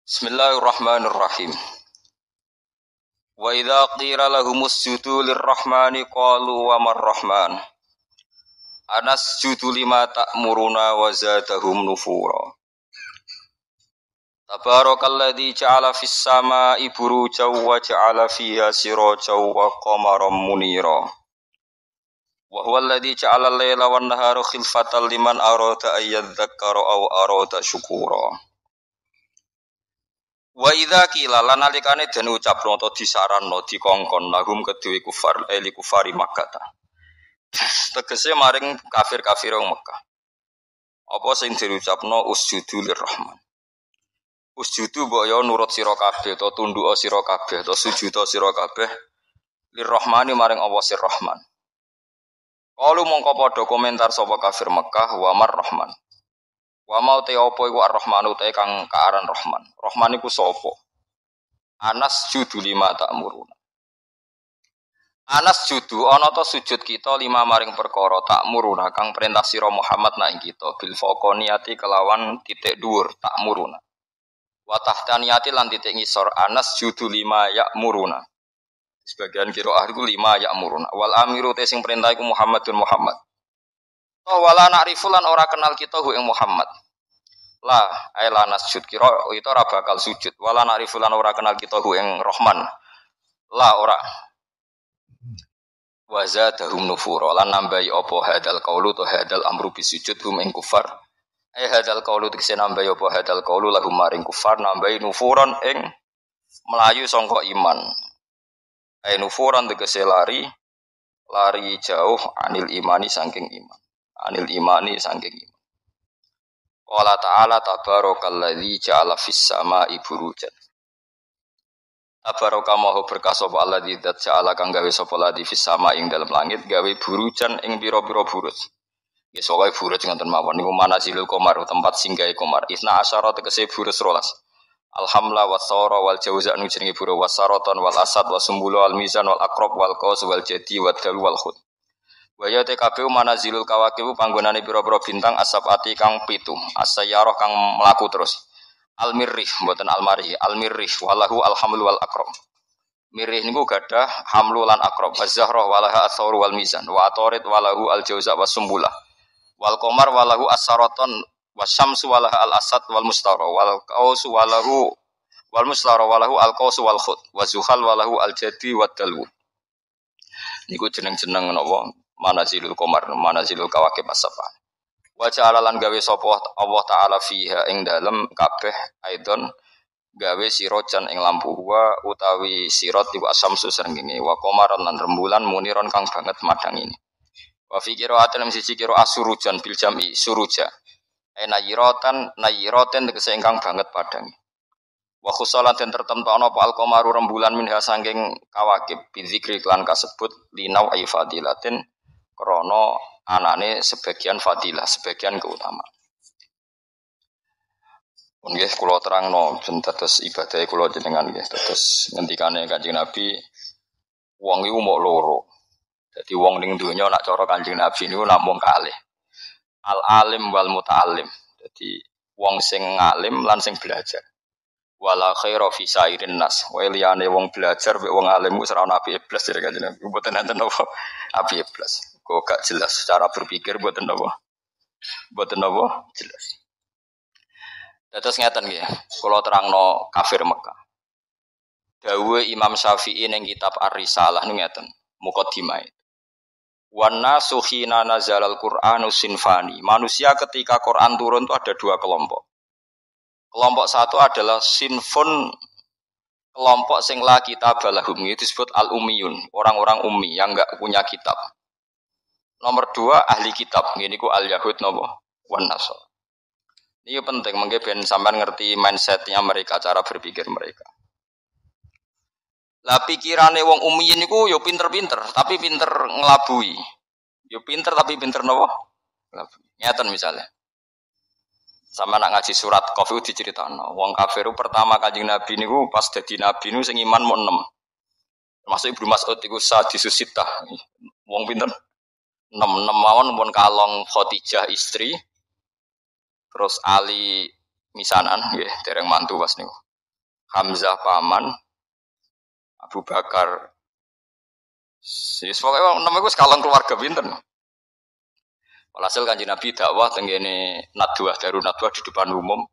Bismillahirrahmanirrahim. Wa idza qila lahumus judu lirrahmani qalu wa marrahman. Anasjudu lima ta'muruna wa zadahum nufura. Tabarakalladzi ja'ala fis samaa'i burujan wa ja'ala fiha sirajan wa qamaran munira. Wa huwa alladzi ja'ala al-laila wan nahara khilfatan liman arada ay yadhakkara aw arada syukura. Wa idza qila lan nalikane den ucapno utawa disaranno dikongkon lahum kedue kufar eli kufari Makkah. Tegese maring kafir-kafir wong Mekah. Apa sing diucapno usjudu lirrahman. Usjudu mbok yo nurut sira kabeh utawa tunduk sira kabeh utawa sujud sira kabeh lirrahmani maring Allah sir Rahman. Kalu mongko padha komentar sapa kafir Mekah wa marrahman. Wa mau te apa iku ar-Rahmanu te kang kaaran Rahman. Rahman iku sapa? Anas judu lima ta'muruna. Anas judu ana ta sujud kita lima maring perkara ta'muruna kang perintah sira Muhammad nak ing kita bil faqoniyati kelawan titik dhuwur ta'muruna. Wa tahtaniyati lan titik ngisor anas judu lima ya'muruna. Sebagian qiraah iku lima ya'muruna. Wal amiru te sing perintah iku Muhammadun Muhammad. Wala na'rifu lan ora kenal kita hu ing Muhammad. La aila nasjud kira itu ora bakal sujud. Wala na'rifu lan ora kenal kita hu ing Rahman. La ora. Wa zadahum nufura lan nambahi apa hadal qaulu to hadal amru bisujud hum ing kufar. Hadal qaulu tekse nambahi apa hadal qaulu lahum maring kufar nambahi nufuran ing melayu sangka iman. Nufuran tegese lari jauh anil imani saking iman. Anil imani saking iman. Qala ta'ala tabarakalladzi ja'ala fis samaa'i burujan. Tabaraka maha berkah sapa alladzi dzat ja'ala kang gawe sapa ladzi fis samaa'i ing dalem langit gawe burujan ing pira-pira buruj. Nggih sokoe buruj ngoten mawon niku manazilul qamar tempat singgahe qamar. Isna asyara tegese buruj 12. Alhamla wasara wal jauza nu jenenge buruj wasaraton wal asad wasumbulu al mizan wal aqrab wal qaus wal jadi wal dal wal khut. Waya TKPU manazilul kawakibu panggonane pira-pira bintang asabati kang 7 as-sayyarah kang mlaku terus al-mirrih mboten al-marih al-mirrih walahu alhamlu wal aqrab mirrih niku gadah hamlu lan aqrab az-zahrah walaha as-saur wal mizan wa atarid walahu al-jauza wasumbulah wal qamar walahu as-saraton wasyamsu walaha al-asad wal mustara wal qaus walahu wal mustara walahu al-qaus wal khut wa zuhal walahu al-jadi wad dalwu niku jeneng-jeneng napa manazilul qamar manazilul kawakib as-sab'a wa ja'ala lan gawe sapa Allah taala fiha ing dalem kabeh aidon gawe sirojan ing lampu wa utawi sirot wa samsu srengenge wa qamaran lan rembulan muniron kang banget madang ini wa fi qira'atin siji qira'ah surujan bil jam'i suruja nayiroten tegese ingkang banget padang wa khusalan den tertentu ana apa al-qamaru rembulan minha saking kawakib bizikri lan kasebut linau ay fadilatin krana anane sebagian fadilah, sebagian keutamaan. Nggih kula terangno dados ibadah kula jenengan nggih dados ngendikane Kanjeng Nabi wong iku mok loro. Dadi wong ning donya nak cara Kanjeng Nabi niku namung kalih. Al-alim wal muta'allim. Dadi wong sing ngalim lan sing belajar. Wala khaira fi sairin nas. Wa liyane wong belajar mek wong alim wis ora ana api iblis jare Kanjeng Nabi. Mboten enten apa api iblis. Kok gak jelas secara berpikir mboten apa jelas. Dados ngeten nggih, kula terangno kafir Mekah. Dawuh Imam Syafi'i ning kitab Ar-Risalah niku ngeten, muqaddimah. Wan nasu khina nazalal Qur'anu sinfani. Manusia ketika Quran turun itu ada dua kelompok. Kelompok satu adalah sinfun, kelompok sing la kitab lahum, itu disebut al-ummiyun, orang-orang ummi yang enggak punya kitab. Nomor 2 ahli kitab, ini ku al-Yahud napa wan Nasara. Ini penting mengke ben sampean ngerti mindsetnya mereka, cara berpikir mereka. Lah pikirane wong ummiyin niku yo pinter-pinter, tapi pinter ngelabui. Yo pinter tapi pinter napa? Ngelabui. Ngeten misalnya. Sama nak ngaji surat Qaf diceritakno, wong kafir pertama Kanjeng Nabi niku pas dadi nabi niku sing iman mau 6. Termasuk Ibnu Mas'ud iku sadisus sittah. Wong pinter 6 mawon pun kalong Khadijah istri terus Ali misanan nggih dereng mantu pas niku Hamzah paman, Abu Bakar. Pokoknya namanya gue sekalang keluarga pinter. Walhasil Kanjeng Nabi dakwah tenggene nadwah darun nadwah di depan umum.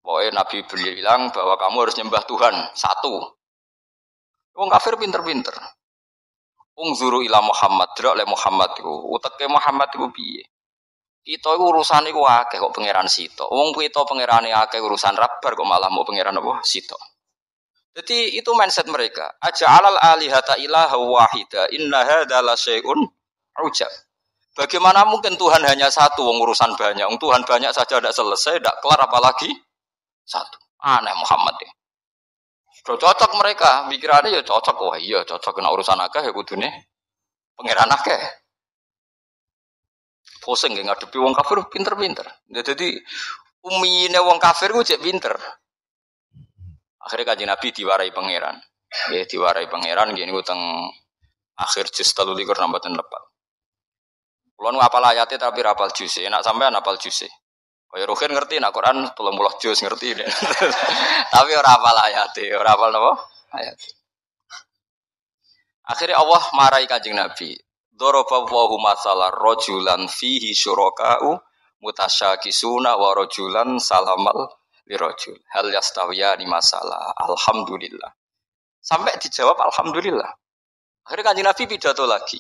Pokoknya Nabi bilang bahwa kamu harus nyembah Tuhan satu. Wong kafir pinter-pinter. Ungzuru ila Muhammad, drak le Muhammad iku. Uteke Muhammad iku piye? Kita iku urusan iku akeh kok pangeran sito. Wong kita pangerane akeh urusan rabar kok malah mau pangeran apa sito. Jadi itu mindset mereka. Aja'alal alihata ilaha wahida. Inna hadza la syai'un ujab. Bagaimana mungkin Tuhan hanya satu, wong urusan banyak. Wong Tuhan banyak saja tidak selesai, tidak kelar apalagi satu. Aneh Muhammad ya. Sudah cocok mereka, pikirannya ya cocok. Wah iya cocok kena urusan akeh ya kudune pangeran akeh. Pusing nggih ngadepi wong kafir pinter-pinter. Jadi umine wong kafir ku cek pinter. Akhirnya Kanjeng Nabi diwarai pangeran. Ya diwarai pangeran gini utang akhir juz 13 nambahan lepat. Kulo nu apal ayate tapi rapal juz. Enak sampean apal juz. Kaya Ruhin ngerti nak Quran 30 juz ngerti. Tapi ora apal ayate, ora apal napa? Ayat. Akhirnya Allah marahi Kanjeng Nabi. Daraba Allahu masalan rajulan fihi syuraka'u mutasyakisuna wa rajulan salamal lirajul. Hal yastawiyani masalah. Alhamdulillah. Sampai dijawab alhamdulillah. Akhirnya Kanjeng Nabi pidato lagi.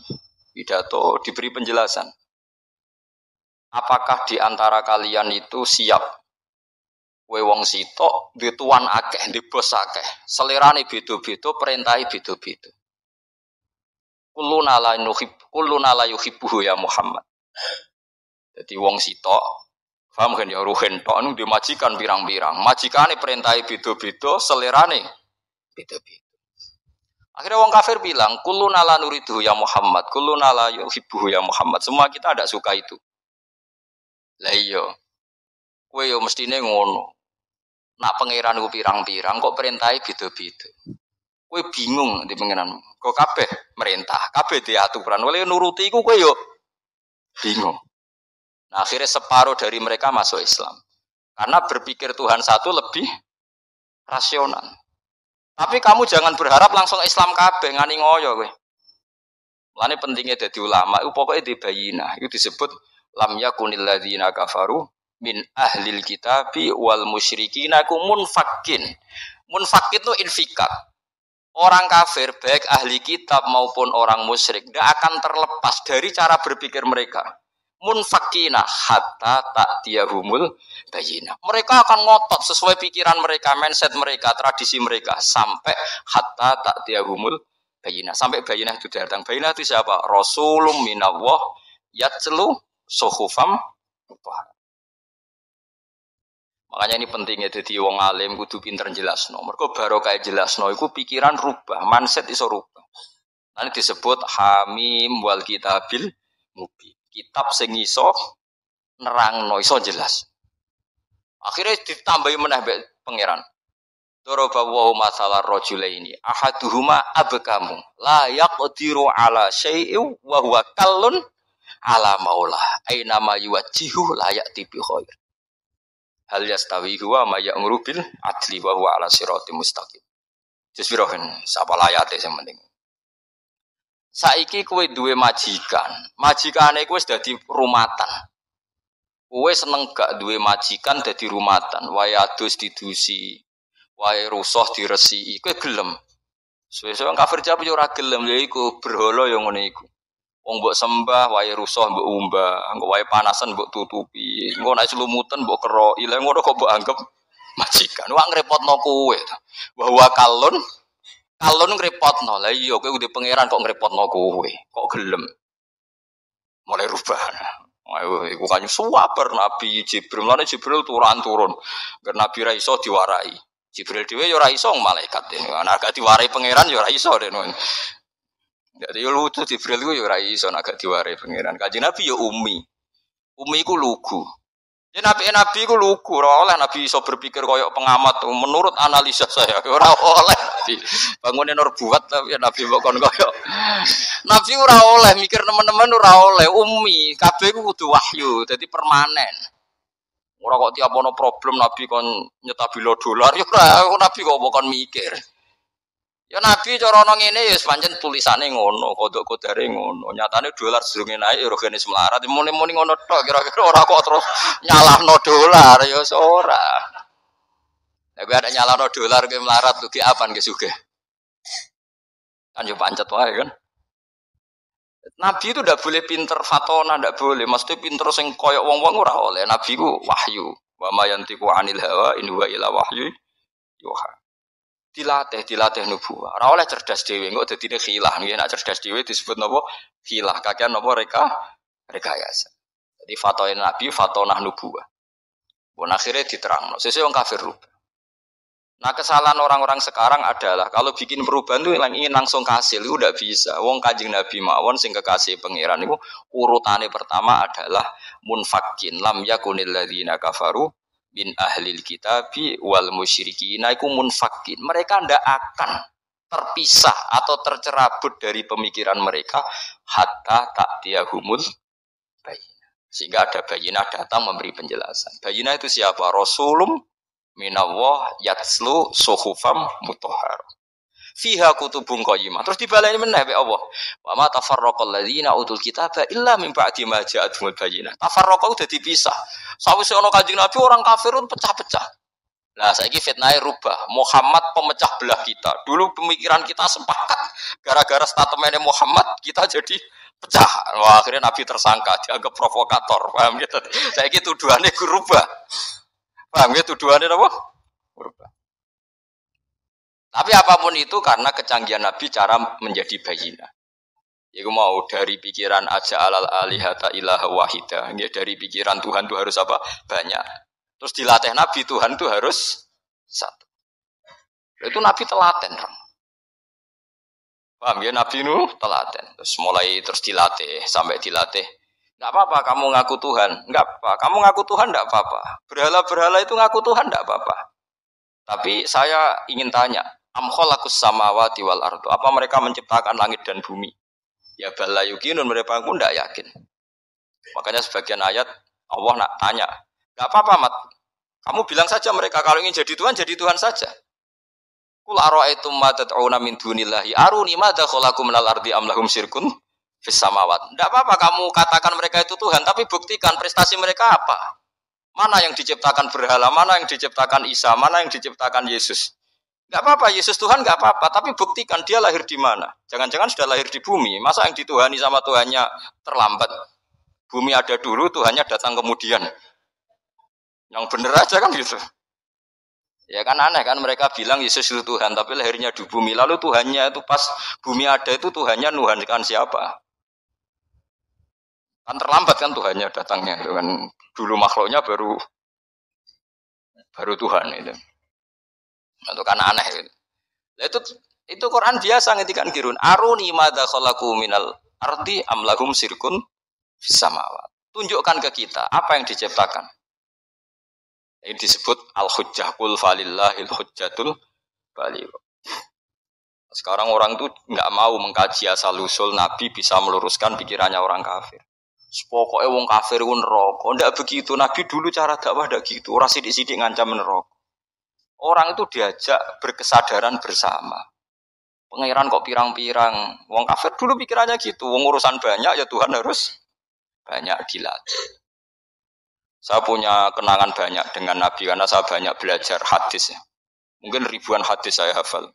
Pidato diberi penjelasan. Apakah di antara kalian itu siap? Kowe wong sitok, duwe tuan akeh, duwe bos akeh. Selerane beda-beda, perintahe beda-beda. Kulluna la yuhibbuhu ya Muhammad. Jadi wong sitok, paham kan ya ruhen tok anu di majikan pirang-pirang. Majikane perintahe beda-beda, selerane beda-beda. Akhirnya wong kafir bilang, kulluna la nuridu ya Muhammad, kulluna la yuhibbuhu ya Muhammad. Semua kita tidak suka itu. Lah iya. Kowe yo mestine ngono. Nak pangeran ku pirang-pirang kok perintahe beda-beda. Kowe bingung di pangeran. Kok kabeh merintah, kabeh diaturan. Oleh nuruti iku kowe yo bingung. Nah, akhirnya separuh dari mereka masuk Islam. Karena berpikir Tuhan satu lebih rasional. Tapi kamu jangan berharap langsung Islam kabeh ngani ngoyo kowe. Mulane pentingnya dadi ulama iku pokoke dibayina. Itu disebut lam yakunil ladzina kafaru min ahlil kitabi wal musyrikina kum munfakin. Munfakit itu infikak. Orang kafir baik ahli kitab maupun orang musyrik tidak akan terlepas dari cara berpikir mereka. Munfakina hatta ta'tiyahumul bayyinah. Mereka akan ngotot sesuai pikiran mereka, mindset mereka, tradisi mereka sampai hatta ta'tiyahumul bayyinah. Sampai bayyinah itu datang. Bayyinah itu siapa? Rasulun minallah yatlu suhufam mutahharah. Makanya ini pentingnya jadi wong alim kudu pinter jelasno. Mergo barokah jelasno iku pikiran rubah, mindset iso rubah. Nanti disebut hamim wal kitabil mubin. Kitab sing iso nerangno iso jelas. Akhirnya ditambahi meneh pangeran. Daraba wa masalah rajulaini ahaduhuma abkamu la yaqdiru ala syai'in wa huwa kallun ala maulah aina ma yuwajjihu la ya'ti bi khair. Hal yastawi huwa ma ya'muru bil adli wa huwa ala siratim mustaqim. Jisbirohen sapa layate sing penting. Saiki kowe duwe majikan. Majikane kowe wis dadi rumatan. Kowe seneng gak duwe majikan dadi rumatan, wae adus didusi, wae rusuh diresiki, kowe gelem. Suwe-suwe kafir jawab yo ora gelem, ya iku berhala yo ngene iku. Wong mbok sembah wae rusuh mbok umbah, engko wae panasan mbok tutupi, engko nek selumutan mbok keroki, lha ngono kok mbok anggap majikan. Wah ngrepotno kowe to. Bahwa kalon ngrepotno. Lah iya kowe udah pangeran kok ngrepotno kowe, kok gelem. Mulai rubah. Ayo iku kan suwaper Nabi Jibril. Lan Jibril turun. Ger Nabi ra iso diwarai. Jibril dhewe ya ora iso malaikat. Ana gak diwarai pangeran ya ora iso dene. Jadi lucu Jibril itu ya ora iso agak diwarai pangeran. Kanjeng Nabi ya ummi. Ummi iku lugu. Ya nabi iku lugu, ora oleh nabi iso berpikir koyok pengamat. Menurut analisa saya ora oleh nabi. Bangune nur buat tapi ya nabi kok kon koyok. Nabi ora oleh mikir teman-teman ora oleh ummi. Kabeh iku kudu wahyu, dadi permanen. Ora kok tiap ono problem Nabi kon nyetabilo dolar ya ora Nabi kok kon mikir. Ya Nabi cara ono ngene ya pancen tulisane ngono, kodok-kodare ngono. Nyatane dolar sedurunge naik ya regane semlarat, muni-muni ngono tok kira-kira ora kok terus nyalahno dolar ya ora. Nek ada nyalahno dolar ke melarat tuh ki apaan ke sugih. Kan yo pancet wae kan. Nabi itu ndak boleh pinter fatona, ndak boleh. Mesti pinter sing koyok wong-wong ora oleh. Nabi ku wahyu. Wa ma yantiqu 'anil hawa in huwa illa wahyu yuha. Dilatih nubuwah. Ora oleh cerdas dhewe, engko dadine khilah. Nggih nek cerdas dhewe disebut napa? Khilah. Kakean napa rekayasa. Jadi fatone Nabi fatonah nubuwah. Bon akhirnya diterangno. Sesuk wong kafir rubah. Nah kesalahan orang-orang sekarang adalah kalau bikin perubahan itu ingin langsung kasil itu tidak bisa. Wong Kanjeng Nabi mawon sing kekasih pangeran itu urutane pertama adalah munfakin lam yakunil ladzina kafaru min ahlil kitabi wal musyrikin. Iku munfakin. Mereka tidak akan terpisah atau tercerabut dari pemikiran mereka hatta ta'tiyahumul bayyinah. Sehingga ada bayyinah datang memberi penjelasan. Bayyinah itu siapa? Rasulum minallah yatslu suhufam mutahhar fiha kutubun qayyimah. Terus dibaleni meneh be Allah. Wa ma tafarraqal ladzina utul kitaba illa min ba'di ma ja'atuhumul bayyinah. Tafarraqa udah dipisah. Sawise ana Kanjeng Nabi orang kafirun pecah-pecah. Nah, saiki fitnahe rubah. Muhammad pemecah belah kita. Dulu pemikiran kita sepakat. Gara-gara statementnya Muhammad kita jadi pecah. Wah, akhirnya Nabi tersangka, dianggap provokator. Paham gitu. Saiki tuduhane rubah. Paham ya tuduhannya apa? Berubah. Tapi apapun itu karena kecanggihan Nabi cara menjadi bayyinah. Iku mau dari pikiran aja alal alihata ilaha wahida. Dari pikiran Tuhan itu harus apa? Banyak. Terus dilatih Nabi Tuhan itu harus satu. Itu Nabi telaten. Paham ya Nabi itu telaten. Terus mulai terus dilatih sampai dilatih. Enggak apa-apa kamu ngaku Tuhan. Enggak apa. Kamu ngaku Tuhan enggak apa-apa. Berhala-berhala itu ngaku Tuhan enggak apa-apa. Tapi saya ingin tanya, am khalaqus samawati wal ardu. Apa mereka menciptakan langit dan bumi? Ya bala yuqinun, mereka pun enggak yakin. Makanya sebagian ayat Allah nak tanya, enggak apa-apa Mat. Kamu bilang saja mereka kalau ingin jadi Tuhan saja. Qul ara'aytum ma tad'una min dunillahi aruni madza khalaqu minal ardi am lahum syirkun fis samawat. Enggak apa-apa kamu katakan mereka itu Tuhan, tapi buktikan prestasi mereka apa? Mana yang diciptakan berhala, mana yang diciptakan Isa, mana yang diciptakan Yesus. Enggak apa-apa, Yesus Tuhan enggak apa-apa, tapi buktikan dia lahir di mana. Jangan-jangan sudah lahir di bumi. Masa yang dituhani sama Tuhannya terlambat? Bumi ada dulu, Tuhannya datang kemudian. Yang bener aja kan gitu. Ya kan aneh kan mereka bilang Yesus itu Tuhan, tapi lahirnya di bumi. Lalu Tuhannya itu pas bumi ada itu Tuhannya nuhankan siapa? Kan terlambat kan Tuhannya datangnya. Kan dulu makhluknya baru Tuhan itu. Itu kan aneh gitu. Nah, itu Quran biasa ngetikan kirun. Aruni madza khalaqu minal ardi am lahum sirkun fis samawat. Tunjukkan ke kita apa yang diciptakan. Ini disebut al-hujjah qul falillahil hujjatul baligh. Sekarang orang itu enggak mau mengkaji asal-usul Nabi bisa meluruskan pikirannya orang kafir. Pokoknya wong kafir ku neraka. Ndak begitu. Nabi dulu cara dakwah ndak gitu. Ora sithik-sithik ngancam neraka. Orang itu diajak berkesadaran bersama. Pangeran kok pirang-pirang. Wong kafir dulu pikirannya gitu. Wong urusan banyak ya Tuhan harus banyak dilatih. Saya punya kenangan banyak dengan Nabi karena saya banyak belajar hadis ya. Mungkin ribuan hadis saya hafal.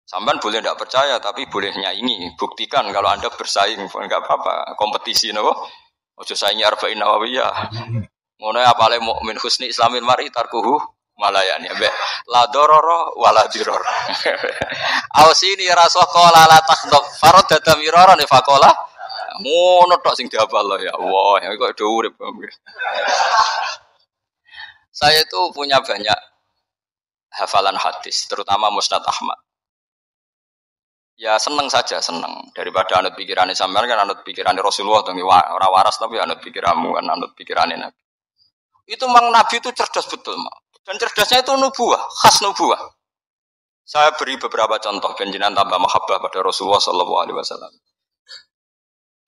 Sampean boleh tidak percaya tapi boleh nyaingi. Buktikan kalau Anda bersaing, enggak apa-apa. Kompetisi napa? Ojo saingi arba'in nawawiyah. Ngono apale mukmin husni islamin mari tarkuhu malayani. La dororo wala diror. Ausini rasul qala la takhdab faradata miraran faqala ngono tok sing dihafal ya Allah, ya kok do urip. Saya itu punya banyak hafalan hadis, terutama Musnad Ahmad. Ya seneng saja, seneng. Daripada anut pikirannya sampean kan anut pikirannya Rasulullah, ora waras tapi anut pikiranmu kan anut pikirannya Nabi. Itu memang Nabi itu cerdas betul, Mak. Dan cerdasnya itu nubuwah, khas nubuwah. Saya beri beberapa contoh, penjenengan tambah mahabbah pada Rasulullah sallallahu alaihi wasallam.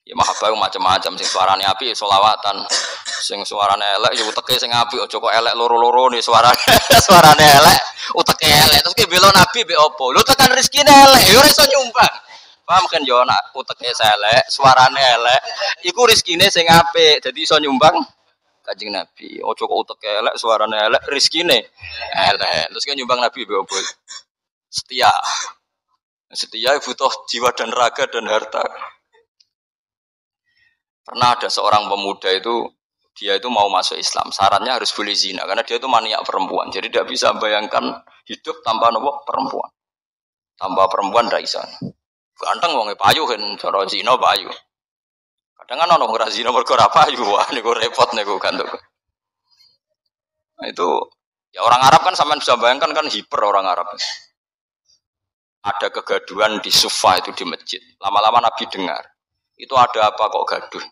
Ya mahabbah macam-macam sing suarane apik selawatan. Sing suarane elek ya uteke sing apik aja kok elek loro-loro nih suarane. Suarane elek, uteke elek. Terus ki bela nabi mbek opo? Lho tekan rezekine elek ya ora iso nyumbang. Paham kan yo nak uteke elek, suarane elek, iku rezekine sing apik. Dadi iso nyumbang Kanjeng Nabi. Aja kok uteke elek, suarane elek, rezekine elek. Terus kan nyumbang Nabi mbek opo? Setia. Setia butuh jiwa dan raga dan harta. Pernah ada seorang pemuda itu, dia itu mau masuk Islam. Syaratnya harus boleh zina, karena dia itu maniak perempuan. Jadi tidak bisa bayangkan hidup tanpa nopo perempuan. Tanpa perempuan tidak bisa. Ganteng wong payu kan, cara zina payu. Kadang kan orang ora zina mergo ora payu, wah niku repot niku gantuk. Nah, itu ya orang Arab kan sampean bisa bayangkan kan hiper orang Arab. Ada kegaduhan di Sufa itu di masjid. Lama-lama Nabi dengar. Itu ada apa kok gaduh?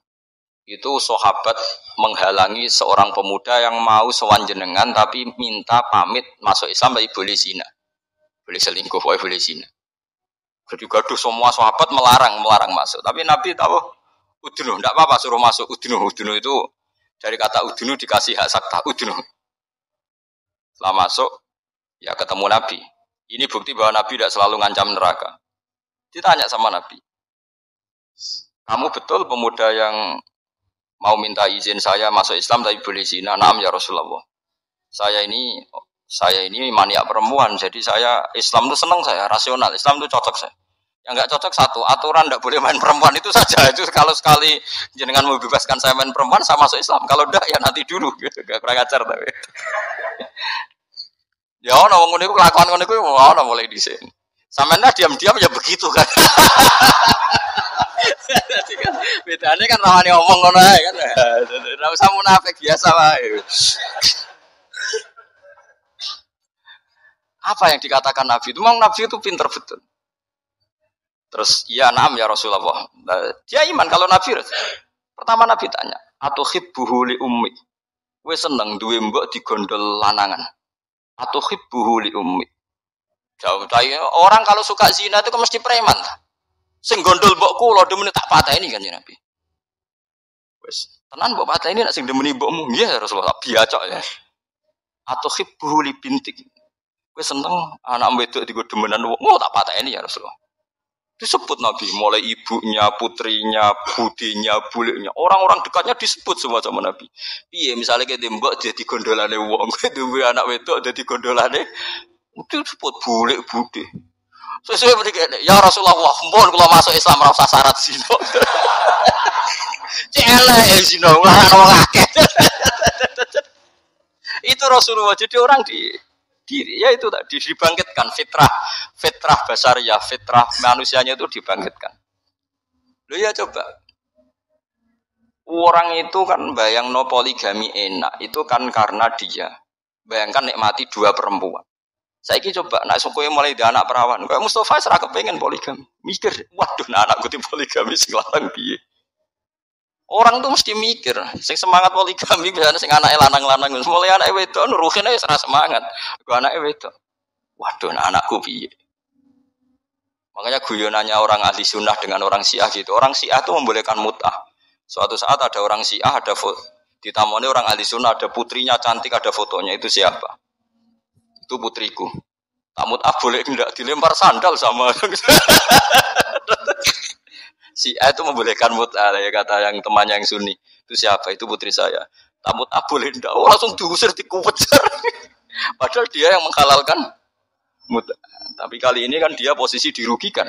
Itu sahabat menghalangi seorang pemuda yang mau sowan jenengan tapi minta pamit masuk Islam tapi boleh zina. Boleh selingkuh, boleh zina. Jadi gaduh semua sahabat melarang masuk. Tapi Nabi tahu udunu, tidak apa-apa suruh masuk udunu. Udunu itu dari kata udunu dikasih hak sakta udunu. Setelah masuk ya ketemu Nabi. Ini bukti bahwa Nabi tidak selalu ngancam neraka. Ditanya sama Nabi. Kamu betul pemuda yang mau minta izin saya masuk Islam tapi boleh zina? Naam ya Rasulullah. Saya ini maniak perempuan, jadi saya Islam itu senang saya, rasional. Islam itu cocok saya. Yang enggak cocok satu, aturan tidak boleh main perempuan itu saja. Itu kalau sekali jenengan mau bebaskan saya main perempuan, saya masuk Islam. Kalau enggak ya nanti dulu gitu. Gak kurang ajar tapi. Ya ono wong ngene iku kelakuan ngono iku ono mulai dhisik. Sampeyan diam-diam ya begitu kan. Jadi kan bedanya kan rawani omong ngono ae kan. Ora usah munafik biasa wae. Apa yang dikatakan Nabi itu? Memang Nabi itu pintar betul. Terus ya naam ya Rasulullah. Dia iman kalau Nabi. Pertama Nabi tanya, "Atuhibbuhu li ummi?" Wis seneng duwe mbok digondol lanangan. Atuhibbuhu li ummi? Jawab saya, orang kalau suka zina itu mesti preman. Sing gondol mbokku lho demene tak pateni kan ya Nabi. Wis, tenan mbok pateni nek sing demeni mbokmu. Nggih Rasulullah, biacok ya. Atuhibbuhu li bintik. Wis seneng anak wedok digo demenan wong. Oh tak pateni ya Rasulullah. Disebut Nabi, mulai ibunya, putrinya, budinya, buliknya. Orang-orang dekatnya disebut semua sama Nabi. Piye misalnya kayak tembok dia digondolane wong, duwe anak wedok dia digondolane itu disebut bulik budi. Sesuai begini, ya Rasulullah, mohon kalau masuk Islam rasa syarat zina. Celek zina, orang akeh. Itu Rasulullah. Jadi orang diri ya itu tadi dibangkitkan fitrah basariyah, fitrah manusianya itu dibangkitkan. Loh ya coba orang itu kan bayang no poligami enak itu kan karena dia bayangkan nikmati dua perempuan. Saiki coba nak sukunya mulai di anak perawan kayak Mustafa serah kepengen poligami mikir waduh nah anakku di poligami sing lanang piye. Orang tuh mesti mikir, sing semangat poligami biasanya sing anake lanang-lanang, mulai anake wedok nuruhin ae ora semangat. Kok anake wedok. Waduh, anakku piye. Makanya guyonannya orang ahli sunnah dengan orang Syiah gitu. Orang Syiah itu membolehkan mut'ah. Suatu saat ada orang Syiah ada ditamoni orang ahli sunnah ada putrinya cantik ada fotonya itu siapa? Itu putriku. Tak mut'ah boleh enggak dilempar sandal sama. Syiah itu membolehkan mut'ah ya kata yang temannya yang Sunni. Itu siapa? Itu putri saya. Tak mut'ah boleh enggak? Oh langsung diusir dikuwecer. Padahal dia yang menghalalkan mut'ah. Tapi kali ini kan dia posisi dirugikan.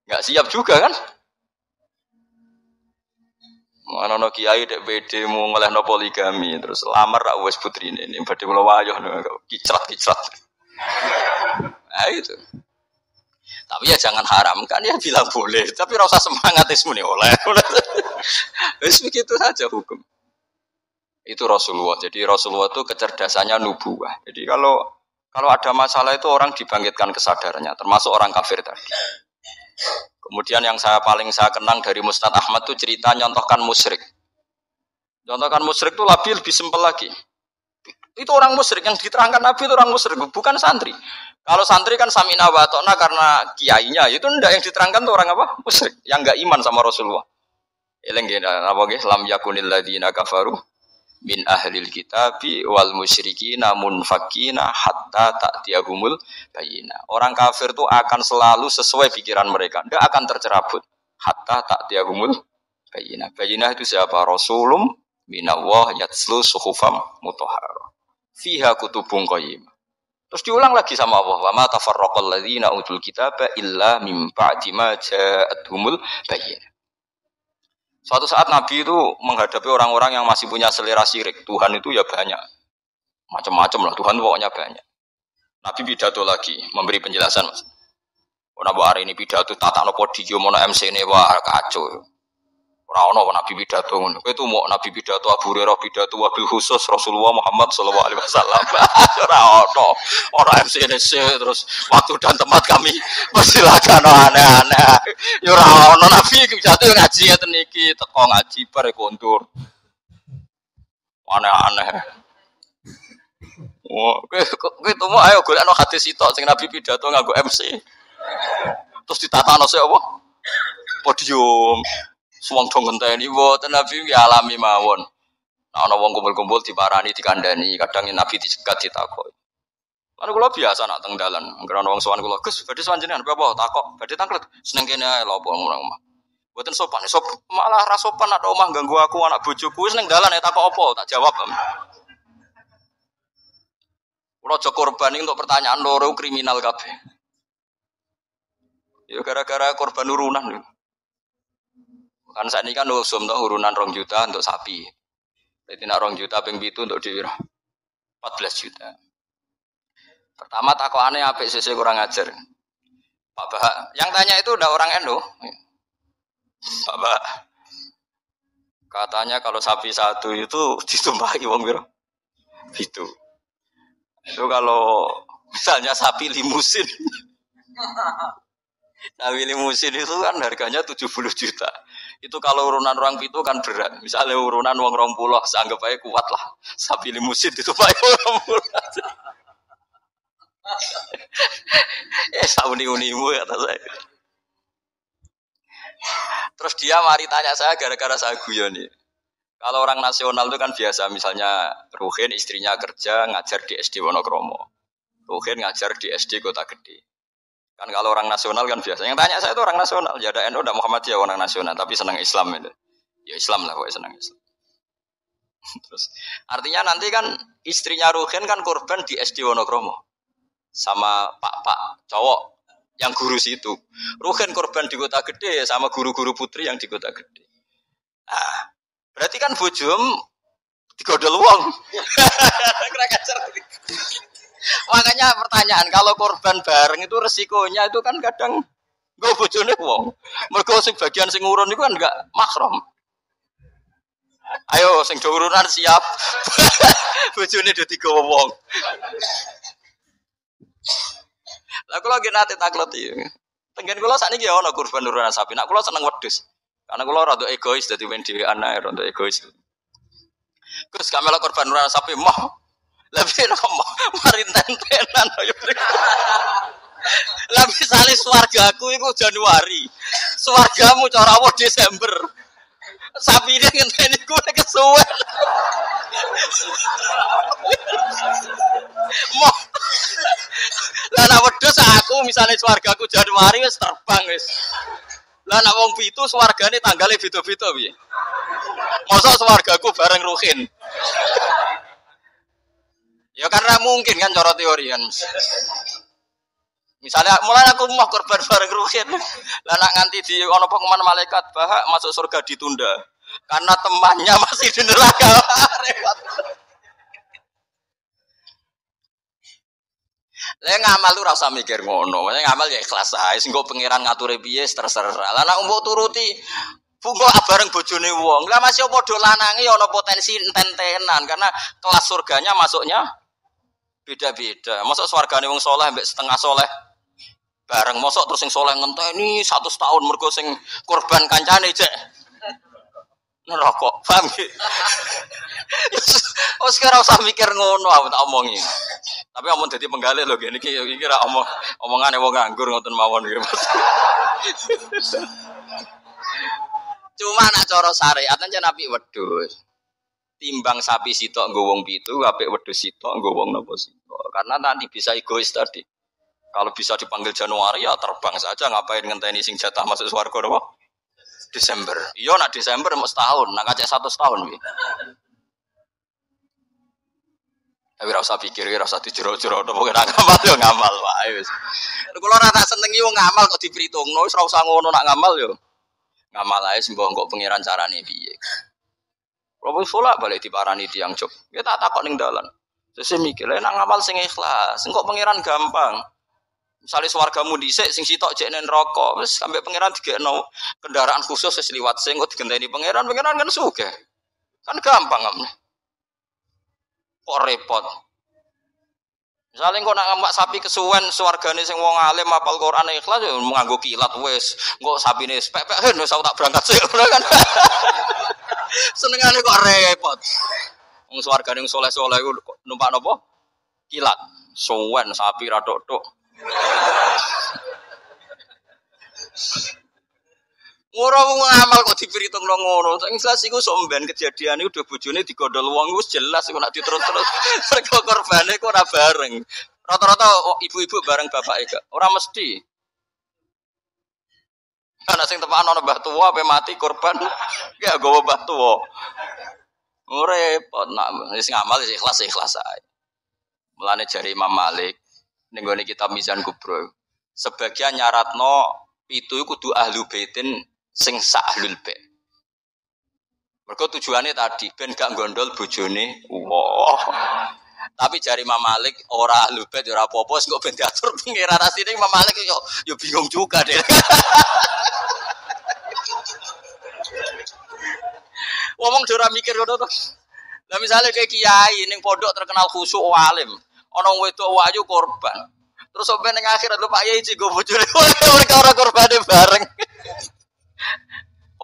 Enggak siap juga kan? Mana no kiai dek BD mau ngelehno poligami terus lamar rak wis putrine ini badhe kula wayah kicrat. Nah itu. Tapi ya jangan haramkan ya bilang boleh. Tapi rasa semangat ismune oleh. Wis begitu saja hukum. Itu Rasulullah. Jadi Rasulullah itu kecerdasannya nubuwah. Jadi kalau ada masalah itu orang dibangkitkan kesadarannya, termasuk orang kafir tadi. Kemudian yang paling saya kenang dari Musnad Ahmad itu cerita nyontohkan musyrik. Nyontohkan musyrik itu lebih simpel lagi. Itu orang musyrik yang diterangkan Nabi itu orang musyrik, bukan santri. Kalau santri kan samina wa ta'na karena kiainya, itu ndak yang diterangkan tuh orang apa? Musyrik, yang enggak iman sama Rasulullah. Eleng nggih apa nggih lam yakunil ladina kafaru min ahlil kitabi wal musyrikina munfakina hatta ta'tiyahumul bayyinah. Orang kafir itu akan selalu sesuai pikiran mereka, ndak akan tercerabut hatta ta'tiyahumul bayyinah. Bayyinah itu siapa? Rasulum minallah yatslu suhufam mutahharah. Fiha kutubun qayyimah. Terus diulang lagi sama Allah, wa ma tafarraqal ladzina utul kitaba illa mim ba'di ma ja'atuhumul bayyinah. Suatu saat Nabi itu menghadapi orang-orang yang masih punya selera syirik. Tuhan itu ya banyak. Macam-macam lah, Tuhan pokoknya banyak. Nabi pidato lagi, memberi penjelasan. Mas. Ono hari ini pidato tatakno podium ono MC-ne wah kacau. Ora ono Nabi pidato ngono. Kowe itu mau Nabi pidato Abu Hurairah pidato wabil khusus Rasulullah Muhammad sallallahu alaihi wasallam. Ora ono. Ora MC-ne terus waktu dan tempat kami persilakan aneh-aneh. Ya ora ono Nabi pidato ngaji ngeten iki, teko ngaji bare kondur. Aneh-aneh. Oh, kowe itu mau ayo golekno hadis sitok sing Nabi pidato nganggo MC. Terus ditatakno sik apa? Podium. Suwang dong ngenteni mboten Nabi ya alami mawon. Nah ana wong kumpul-kumpul diparani dikandani, kadang Nabi dicegat ditakoki. Lan kula biasa nak teng dalan, anggere ana wong sowan kula, "Gus, badhe sowan jenengan apa takok?" Badhe tanglet, seneng kene ae lho apa ngomong omah. Mboten sopan, malah ra sopan nak omah ganggu aku anak bojoku wis ning dalan takok apa, tak jawab. Kula aja korban untuk pertanyaan loro kriminal kabeh. Ya gara-gara korban urunan lho. Kan saat ini kan usum tuh urunan 2 juta untuk sapi. Jadi nak 2 juta ping 7 untuk di 14 juta. Pertama takoane apik sesuk kurang ajar. Pak Bah, yang tanya itu udah orang NU. Pak Bah. Katanya kalau sapi satu itu ditumpahi wong piro? Gitu. Itu kalau misalnya sapi limusin. Sapi limusin itu kan harganya 70 juta. Itu kalau urunan orang itu kan berat. Misalnya urunan wong 20, seanggap aja kuat lah. Sapi limusin itu pakai 20. Sauni-unimu kata saya. Terus dia mari tanya saya gara-gara saya guyon nih. Kalau orang nasional itu kan biasa, misalnya Ruhin istrinya kerja ngajar di SD Wonokromo. Ruhin ngajar di SD Kota Gede. Kan kalau orang nasional kan biasa. Yang tanya saya itu orang nasional. Ya ada NU, ada Muhammadiyah orang nasional, tapi senang Islam itu. Ya Islam lah, pokoknya senang Islam. Terus artinya nanti kan istrinya Ruhin kan korban di SD Wonokromo sama pak cowok yang guru situ. Ruhin korban di Kota Gede sama guru-guru putri yang di Kota Gede. Nah, berarti kan bojom digodol wong. Makanya pertanyaan, kalau korban bareng itu resikonya itu kan kadang gue bojone wong. Mergo sing bagian sing urun itu kan enggak mahram. Ayo sing do urunan siap. Bojone do digawa wong. Lah kula nggih nate taklet iki. Tenggen kula sakniki ya ana korban urunan sapi. Nek kula seneng wedhus. Karena kula rada egois dadi men dhewean ae rada egois. Terus kamela korban urunan sapi mah lebih nomo marinten-tenan yo. Lah misale swargaku iku Januari. Swargamu cara apa Desember. Sapine ngenteni ku nek kesuwen. Mo. Lah nek wedhus aku misale swargaku Januari wis terbang wis. Lah nek wong pitu swargane tanggale beda-beda piye? Mosok swargaku bareng Ruhin. Ya karena mungkin kan cara teori kan. Misalnya mulai aku mau korban bareng Ruhin. Lah nak nganti di ono pengumuman malaikat bahak masuk surga ditunda. Karena temannya masih di neraka. Repot. Lah ngamal tuh rasa mikir ngono. Makanya ngamal ya ikhlas ae. Sing go pangeran ngature piye terserah. Lah nak mbok turuti bungo bareng bojone wong. Lah masih padha lanange ana potensi enten-tenan karena kelas surganya masuknya beda-beda. Mosok swargane wong saleh mbek setengah saleh bareng, mosok terus sing saleh ngenteni 100 tahun mergo sing korban kancane cek. neraka. Paham nggih? Oh sekarang usah mikir ngono aku tak omongi. Tapi omong dadi penggalih lho iki ra omongane wong nganggur ngoten mawon nggih. Cuma nak cara syariat aja nabi wedhus. Timbang sapi sitok nggo wong pitu, apik wedhus sitok nggo wong napa sitok. Karena nanti bisa egois tadi. Kalau bisa dipanggil Januari ya terbang saja, ngapain ngenteni sing jatah masuk swarga napa? Desember. Iya nak Desember mau setahun, nak kacek 1 tahun iki. Tapi ora usah pikir, ora usah dijero-jero napa kena ngamal yo ngamal wae wis. Kulo ora tak senengi wong ngamal kok diperhitungno, wis ora usah ngono nak ngamal yo. Ngamal ae sembah kok pangeran carane piye. Kulo wis balik diparani tiyang job. Ya tak takok ning dalan. Sesuk mikir, nak ngamal sing ikhlas, engko pangeran gampang. Misalnya swargamu dhisik sing sitok jek nen rokok, wis sampe pangeran digekno kendaraan khusus wis liwat sing kok digenteni pangeran kan sugih. Kan gampang amne. Kok repot. Misalnya kok nak ngambak sapi kesuwen swargane sing wong alim hafal Quran ikhlas ya nganggo kilat wis. Engko sapine pek-pek wis tak berangkat sik kan. Senengane kok repot. Wong swargane saleh-saleh iku numpak napa? Kilat. Suwen sapi ra tok-tok. Ora ngamal kok dipiritungno ngono. Sing jelas iku sok mben kejadian iku udah bojone digondol wong wis jelas iku nek diterus-terus mergo korbane kok ora bareng. Rata-rata ibu-ibu bareng bapake gak. Ora mesti. Ana sing tepakan ana mbah tuwa ape mati korban gak gowo mbah tuwa. Ora repot nak wis ngamal wis ikhlas ae. Mulane jare Imam Malik ning gone kitab Mizan Kubro. Sebagian nyaratno pitu iku kudu ahlu baitin sing sak ahlul bait. Mergo tujuane tadi ben gak gondol bojone. Wah. Tapi jari Imam Malik ora ahlu bait ora apa-apa kok ben diatur pengiran asine Imam Malik yo bingung juga deh. Ngomong ora mikir ngono to. Lah misale kayak kiai ning pondok terkenal khusyuk alim, ana wedok wayu korban. Terus sampai ning akhirat lho Pak Yai cigo bojone ora korbane bareng.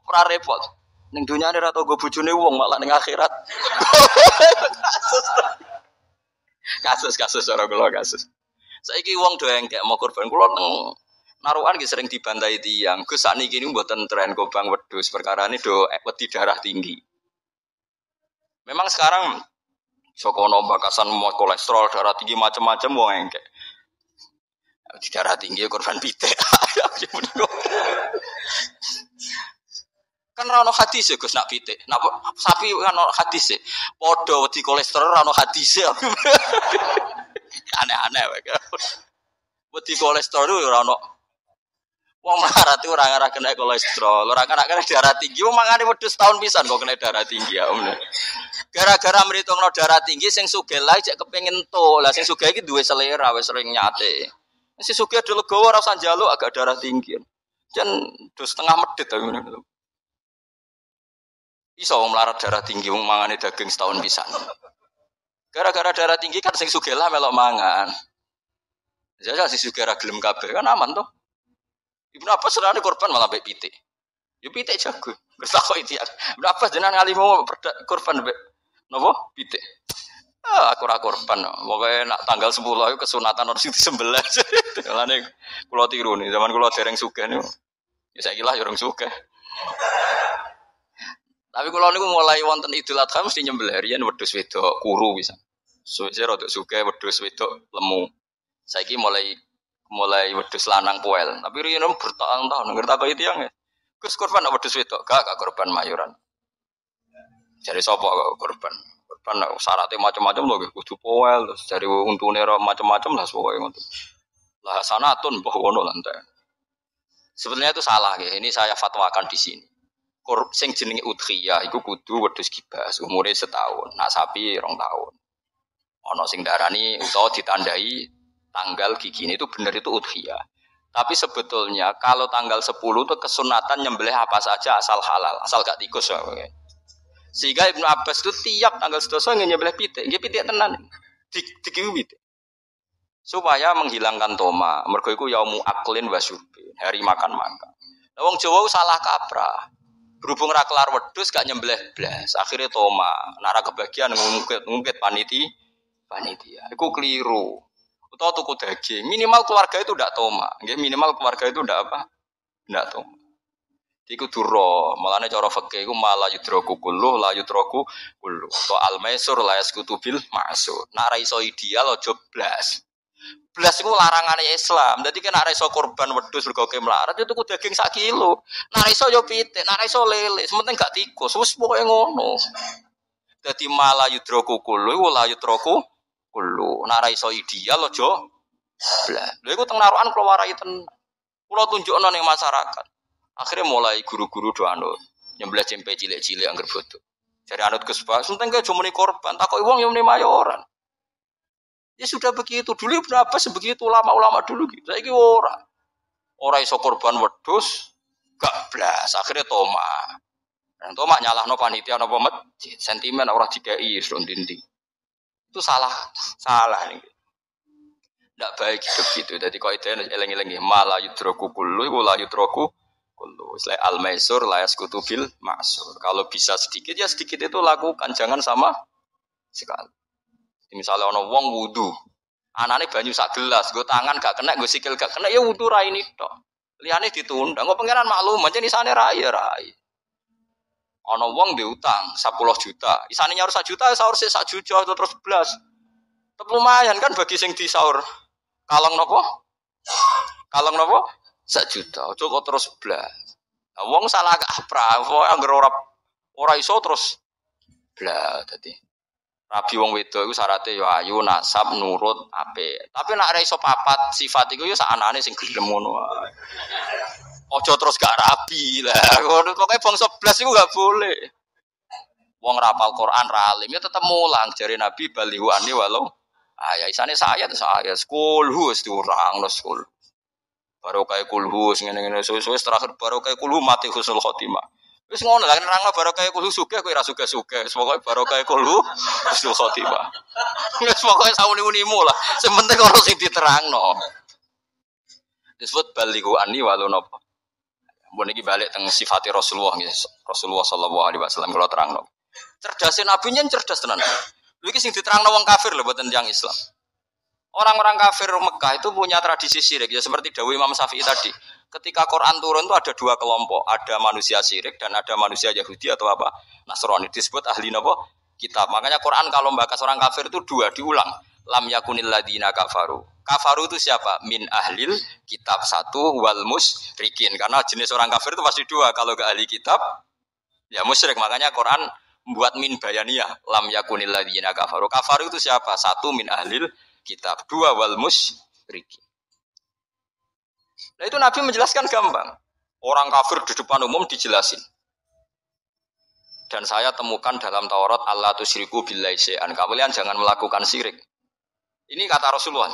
Ora repot. Ning dunyane ora tau go bojone wong malah ning akhirat. Kasus ora kula kasus. Saiki wong do engkek mau korban kula nang narukan ki sering dibantai tiyang. Gus sakniki niku mboten tren kobang wedhus perkarane do wedi darah tinggi. Memang sekarang sokono bakasan mau kolesterol darah tinggi macam-macam wong engkek. Di darah tinggi korban pitik. Kan ra ono hadis Gus nak pitik. Nak sapi kan ono hadis. Padha wedi kolesterol ra ono hadis. Aneh-aneh wae. Wedi kolesterol ora ono. Wong melarat ora ora kena kolesterol, ora kena darah tinggi. Wong mangane wedhus tahun pisan kok kena darah tinggi ya Om. Gara-gara mritungno darah tinggi sing sugih lae cek kepengin to. Lah sing sugih iki duwe selera wis sering nyate. Sing sugih do legowo ora usah njaluk agak darah tinggi. Jan do setengah medhit ta ngono. Iso wong melarat darah tinggi wong mangane daging setahun pisan. Gara-gara darah tinggi kan sing sugih lah melok mangan. Jajal sing sugih ra gelem kabeh kan aman to. Ibnu Abbas serane korban malah mbek pitik. Yo pitik jago. Wis tak kok iki. Ibnu Abbas jenengan ngalimu korban mbek napa? Pitik. Aku ora korban. Pokoke nak tanggal 10 iku kesunatan ora sing disembelih. Lane kula tiru nih zaman kula dereng sugih niku. Ya saiki lah yo urung sugih. Tapi kula niku mulai wonten Idul Adha mesti nyembelih riyen wedhus wedok kuru pisan. Suwe rada sugih wedhus wedok lemu. Saiki mulai wedhus lanang poel. Tapi riyen bertahun-tahun ngerti apa itu yang Gus korban wedhus wedok gak korban mayuran. Jare sapa korban? Korban syaratnya macam-macam lho kudu poel terus jare untune macam-macam lah pokoke ngono. Lah sanatun mbah ngono lantai. Sebenarnya itu salah ya. Ini saya fatwakan di sini. Sing jenenge udhiyah iku kudu wedhus kibas umure setahun. Nak sapi 2 tahun. Ana sing darani utawa ditandai tanggal gigi ini itu benar itu udhiyah. Tapi sebetulnya kalau tanggal 10 itu kesunatan nyembelih apa saja asal halal, asal gak tikus. Sehingga Ibnu Abbas itu tiap tanggal 11 nyembelih pitik, nggih pitik tenan. Dikiwi pitik. Supaya menghilangkan toma, mergo iku yaumu aklin wa syurbin, hari makan-makan. Lah wong Jawa salah kaprah. Berhubung ra kelar wedhus gak nyembelih blas. Akhirnya toma. Nek ra kebagian ngungkit panitia. Iku keliru. Utawa tuku daging. Minimal keluarga itu ndak toma. Nggih, minimal keluarga itu ndak apa? Ndak toma. Iku duro, malane cara fikih iku mala yudraku kullu la yudraku kullu. To al maisur la yaskutu bil ma'sur. Nek ra iso ideal aja blas. Blas iku larangane Islam. Dadi nek ra iso korban wedhus mergo melarat itu tuku daging sak kilo. Nek ra iso yo pitik, nek ra iso lele, sementing gak tikus. Wis pokoke ngono. Dadi mala yudraku kullu la yudraku kullu. Nek ra iso ideal aja blas. Lha iku teng narukan kula warai tenan. Kula tunjukno ning masyarakat. Akhirnya mulai guru-guru do anut nyembelih cempe cilik-cilik angger bodoh. Jadi anut Gus Pak, seneng ge cuma korban, takoki wong yo muni mayoran. Ya sudah begitu. Dulu berapa sebegitu ulama-ulama dulu gitu. Saiki ora. Ora iso korban wedhus, gak blas. Akhirnya toma. Dan toma nyalahno panitia napa masjid. Sentimen ora dikai wis dinding. Itu salah nih. Ndak baik hidup gitu. Jadi kok ide eleng-eleng malah yudraku kullu wala yudraku kullu. Selain al-maisur la yaskutu bil ma'sur. Kalau bisa sedikit ya sedikit itu lakukan, jangan sama sekali. Misalnya ana wong wudu, anane banyu sak gelas, nggo tangan gak kena, nggo sikil gak kena ya wudu ra ini tok. Liyane ditunda. Engko pangeran maklum, pancen isane rai. Ana wong diutang 10 juta. Isane nyaur 1 juta, sahur sik 1 juta terus blas. Tetep lumayan kan bagi sing disaur. Kalong napa? 1 juta. Aja kok terus blas. Nah, wong salah kaprah, anggere ora iso terus blas dadi. Rabi wong wedok iku syaraté ya ayu, nasab, nurut, apik. Tapi nek ora iso papat sifat iku ya sakanane sing gelem ngono wae. Aja terus gak rabi lah. Pokoke bangsa blas iku gak boleh. Wong rapal Quran ra alim ya tetep mulang jare Nabi balihu ani walau ya isane saya kulhu wis diurang no sekul. Barokah kulhu ngene-ngene suwe-suwe terakhir barokah kulhu mati husnul khotimah. Wis ngono lah nerangno barokah kulhu sugih kowe ora sugih-sugih. Pokoke barokah kulhu husnul khotimah. Wis pokoke sauni-unimu lah. Sing penting ora sing diterangno. Disebut balihu ani walau napa. Mbon iki balik teng sifati Rasulullah nggih. Rasulullah sallallahu alaihi wasallam kula terangno. Cerdasin Nabi nyen cerdas tenan. Lha iki sing diterangno wong kafir lho mboten tiyang Islam. Orang-orang kafir Mekah itu punya tradisi syirik ya seperti dawuh Imam Syafi'i tadi. Ketika Quran turun itu ada dua kelompok, ada manusia syirik dan ada manusia Yahudi atau apa? Nasrani disebut ahli napa? Kitab. Makanya Quran kalau membahas orang kafir itu dua diulang. Lam yakunil ladina kafaru. Kafaru itu siapa? Min ahlil kitab satu wal musyrikin. Karena jenis orang kafir itu pasti dua. Kalau ke ahli kitab ya musyrik. Makanya Quran membuat min bayaniyah. Lam yakunil ladina kafaru. Kafaru itu siapa? Satu min ahlil kitab, dua wal musyrikin. Nah itu Nabi menjelaskan gampang. Orang kafir di depan umum dijelasin. Dan saya temukan dalam Taurat Allah tusyriku billahi syai'an. Kalian jangan melakukan syirik. Ini kata Rasulullah.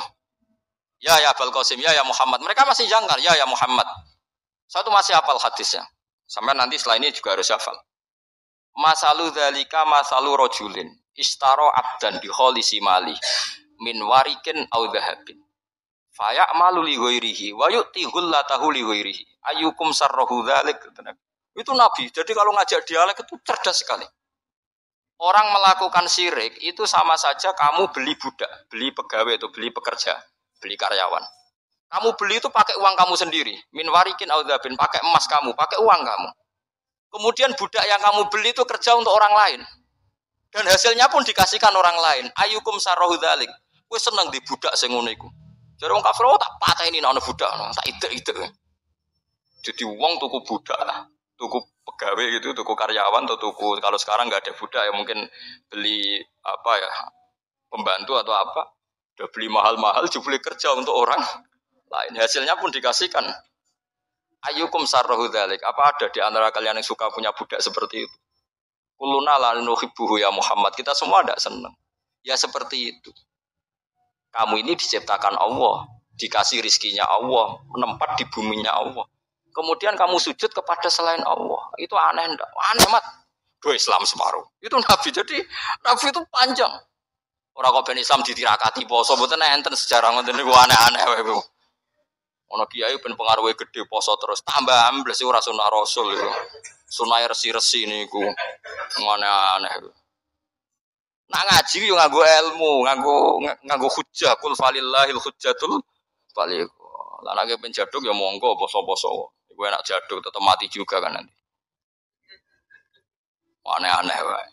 Ya Abul Qasim, ya Muhammad. Mereka masih janggal, ya Muhammad. Satu masih hafal hadisnya. Sampai nanti setelah ini juga harus hafal. Masalu dzalika masalu rajulin istaro abdan bi kholisi mali min warikin au dhahabin. Fa ya'malu li ghairihi wa yu'ti ghullatahu li ghairihi. Ayyukum sarrahu dzalik. Itu Nabi. Jadi kalau ngajak dialek itu cerdas sekali. Orang melakukan syirik itu sama saja kamu beli budak, beli pegawai atau beli pekerja, beli karyawan. Kamu beli itu pakai uang kamu sendiri. Min warikin au dhahabin, pakai emas kamu, pakai uang kamu. Kemudian budak yang kamu beli itu kerja untuk orang lain. Dan hasilnya pun dikasihkan orang lain. Ayyukum sarrahu dzalik. Kowe seneng di budak sing ngono iku. Jare wong kafir tak pateni ana budak, tak ide-ide. Jadi wong tuku budak, tuku pegawai gitu, tuku karyawan atau tuku kalau sekarang enggak ada budak ya mungkin beli apa ya, pembantu atau apa. Udah beli mahal-mahal jebule kerja untuk orang lain. Hasilnya pun dikasihkan. Ayyukum sarrahu dzalik. Apa ada di antara kalian yang suka punya budak seperti itu? Kuluna la nuhibbuhu ya Muhammad. Kita semua tidak senang. Ya seperti itu. Kamu ini diciptakan Allah, dikasih rizkinya Allah, menempat di buminya Allah. Kemudian kamu sujud kepada selain Allah. Itu aneh enggak? Aneh mat. Do Islam separuh. Itu Nabi. Jadi Nabi itu panjang. Orang kok ben Islam ditirakati poso mboten enten sejarah ngoten niku aneh-aneh wae. Ono kiai ben pengaruhe gede poso terus tambah ambles ora sunah rasul iku. Sunah resi-resi niku. Aneh-aneh. Nak ngaji yo nganggo ilmu, nganggo hujjah kul falillahil hujjatul baligh. Lah nek ben jaduk ya monggo poso-poso. Iku enak jaduk tetep mati juga kan nanti. Aneh-aneh wae.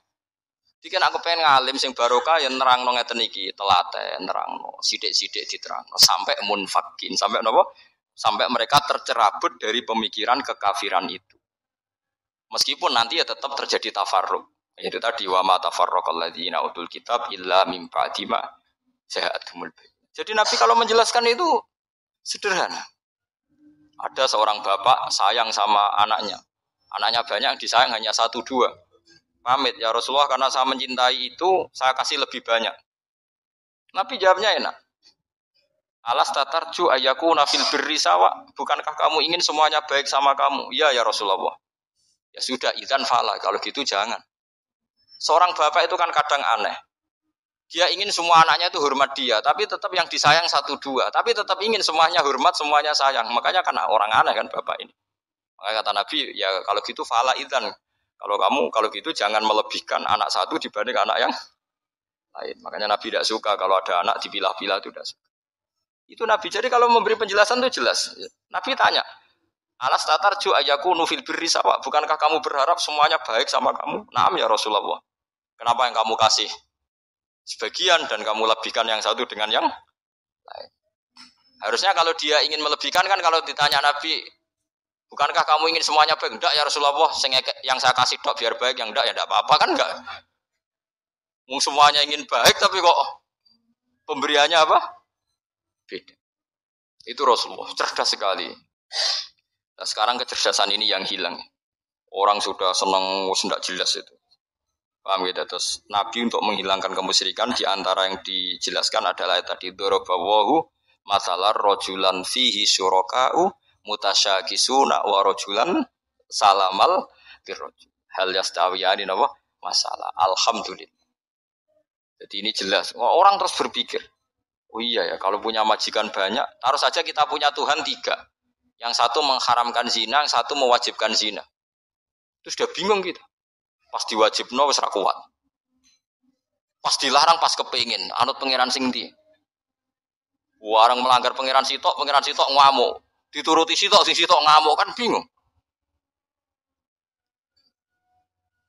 Iki nek aku pengen ngalim sing barokah ya nerangno ngeten iki, telaten nerangno, sithik-sithik diterangno sampai munfakin, sampai napa? Sampai mereka tercerabut dari pemikiran kekafiran itu. Meskipun nanti ya tetap terjadi tafarruq. Itu tadi wa ma tafarraqal ladzina utul kitab illa mim ba'di ma ja'atumul bayyinah. Jadi Nabi kalau menjelaskan itu sederhana. Ada seorang bapak sayang sama anaknya. Anaknya banyak, disayang hanya 1 2. Pamit ya Rasulullah karena saya mencintai itu saya kasih lebih banyak. Nabi jawabnya enak. Alas tatarju ayakuna fil birri sawa. Bukankah kamu ingin semuanya baik sama kamu? Iya ya Rasulullah. Ya sudah idzan fala, kalau gitu jangan. Seorang bapak itu kan kadang aneh. Dia ingin semua anaknya itu hormat dia, tapi tetap yang disayang 1 2. Tapi tetap ingin semuanya hormat, semuanya sayang. Makanya kan orang aneh kan bapak ini. Makanya kata Nabi, ya kalau gitu fala idzan. Kalau gitu jangan melebihkan anak 1 dibanding anak yang lain. Makanya Nabi tidak suka kalau ada anak dipilah-pilah, itu tidak suka. Itu Nabi. Jadi kalau memberi penjelasan itu jelas. Nabi tanya, alas tatarju ayakunu fil birri sawa. Bukankah kamu berharap semuanya baik sama kamu? Naam ya Rasulullah. Kenapa yang kamu kasih sebagian dan kamu lebihkan yang 1 dengan yang lain? Harusnya kalau dia ingin melebihkan kan kalau ditanya Nabi, bukankah kamu ingin semuanya baik? Enggak ya Rasulullah, yang saya kasih dok biar baik, yang enggak ya enggak apa-apa kan enggak. Semuanya ingin baik tapi kok pemberiannya apa? Beda. Itu Rasulullah, cerdas sekali. Nah, sekarang kecerdasan ini yang hilang. Orang sudah senang tidak jelas itu. Paham ya? Terus Nabi untuk menghilangkan kemusyrikan di antara yang dijelaskan adalah tadi dorobawahu masalah rojulan fihi syuraka'u mutasyakisuna wa rajulan salamal birrajul. Hal yastawiyani napa? Masalah. Alhamdulillah. Jadi ini jelas. Orang terus berpikir, oh iya ya, kalau punya majikan banyak, taruh saja kita punya Tuhan 3. Yang satu mengharamkan zina, yang satu mewajibkan zina. Terus sudah bingung kita. Pas diwajibno wis ra kuat. Pas dilarang pas kepengin, anut pangeran sing ndi. Warang melanggar pangeran sitok ngamuk. Dituruti sitok, sing sitok ngamuk kan bingung.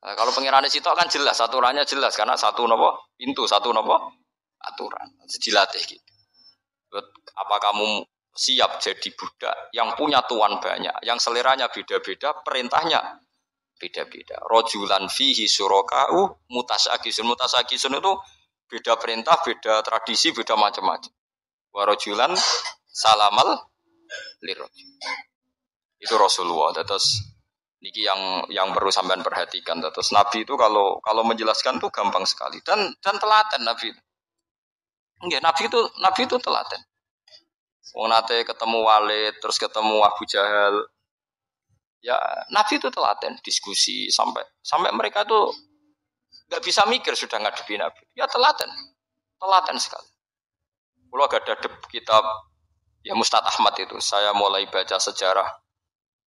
Nah, kalau pangerane sitok kan jelas, aturannya jelas karena 1 napa? Pintu, 1 napa? Aturan. Dilatih gitu. Apa kamu siap jadi budak yang punya tuan banyak, yang seleranya beda-beda, perintahnya beda-beda. Rojulan fihi syuraka'u mutasyakisun itu beda perintah, beda tradisi, beda macam-macam. Wa rojulan salamal lirajul. Itu Rasulullah. Terus niki yang perlu sampean perhatikan. Terus Nabi itu kalau menjelaskan tuh gampang sekali dan telaten Nabi. Enggak, Nabi itu telaten. Wong nate ketemu Walid, terus ketemu Abu Jahal. Ya, Nabi itu telaten diskusi sampai mereka tuh enggak bisa mikir sudah ngadepi Nabi. Ya telaten sekali. Kalau agak ada kitab ya Mustad Ahmad itu, saya mulai baca sejarah.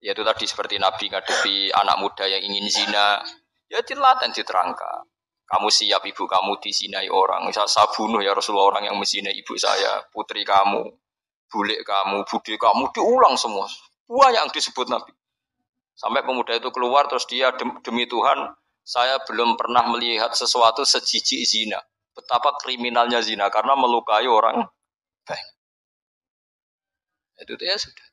Yaitu tadi seperti Nabi ngadepi anak muda yang ingin zina. Ya telaten diterangkan. Kamu siap ibu kamu dizinai orang. Saya bunuh ya Rasulullah orang yang menzinai ibu saya, putri kamu, bulik kamu, bude kamu, diulang semua. Banyak yang disebut Nabi. Sampai pemuda itu keluar terus dia demi Tuhan, saya belum pernah melihat sesuatu sejijik zina. Betapa kriminalnya zina karena melukai orang banyak. Itu ya sudah.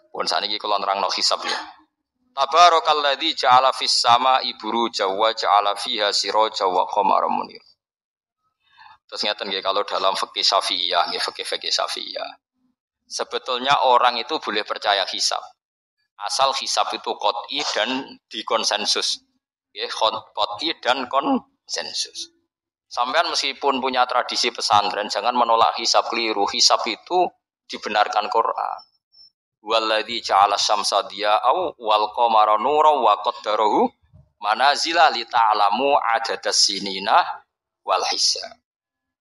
Pun saniki kula nerangno hisab ya. Tabarakalladzi ja'ala fis sama'i buruja wa ja'ala fiha siraja wa qamaran munir. Terus ngeten nggih kalau dalam fikih Syafi'iyah, nggih fikih Syafi'iyah. Sebetulnya orang itu boleh percaya hisab. Asal hisab itu qot'i dan dikonsensus. Nggih, qot'i dan konsensus. Sampean meskipun punya tradisi pesantren jangan menolak hisab keliru. Hisab itu dibenarkan Quran. Walladzi ja'ala syamsa diya'au wal qamara nuran wa qaddarahu manazila li ta'lamu adadas sinina wal hisab.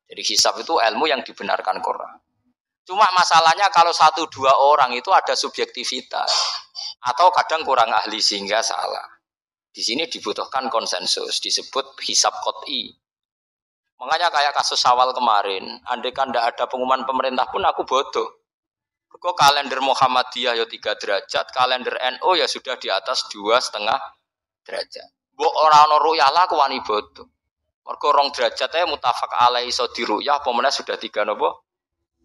Jadi hisab itu ilmu yang dibenarkan Quran. Cuma masalahnya kalau satu dua orang itu ada subjektivitas atau kadang kurang ahli sehingga salah. Di sini dibutuhkan konsensus, disebut hisab qot'i. Makanya kayak kasus Syawal kemarin, andai kan tidak ada pengumuman pemerintah pun aku bodoh. Kok kalender Muhammadiyah ya 3 derajat, kalender NU ya sudah di atas 2,5 derajat. Mbok ora ana ruyah lah aku wani bodoh. Mergo 2 derajat ae mutafaq alaihi iso diruyah apa meneh sudah 3 napa